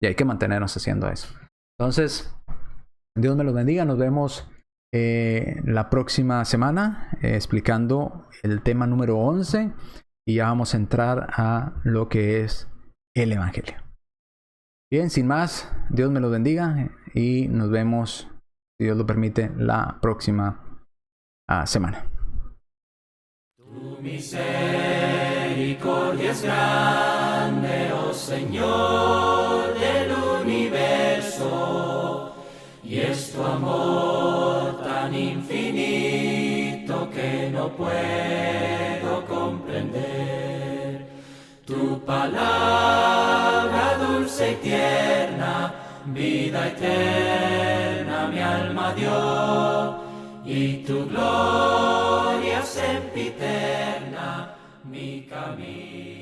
Y hay que mantenernos haciendo eso. Entonces, Dios me los bendiga. Nos vemos la próxima semana explicando el tema número 11. Y ya vamos a entrar a lo que es el Evangelio. Bien, sin más, Dios me los bendiga. Y nos vemos, si Dios lo permite, la próxima semana. Tu misericordia es grande, oh Señor del universo, y es tu amor tan infinito que no puedo comprender. Tu palabra dulce y tierna, vida eterna mi alma dio, y tu gloria sempiterna mi camino.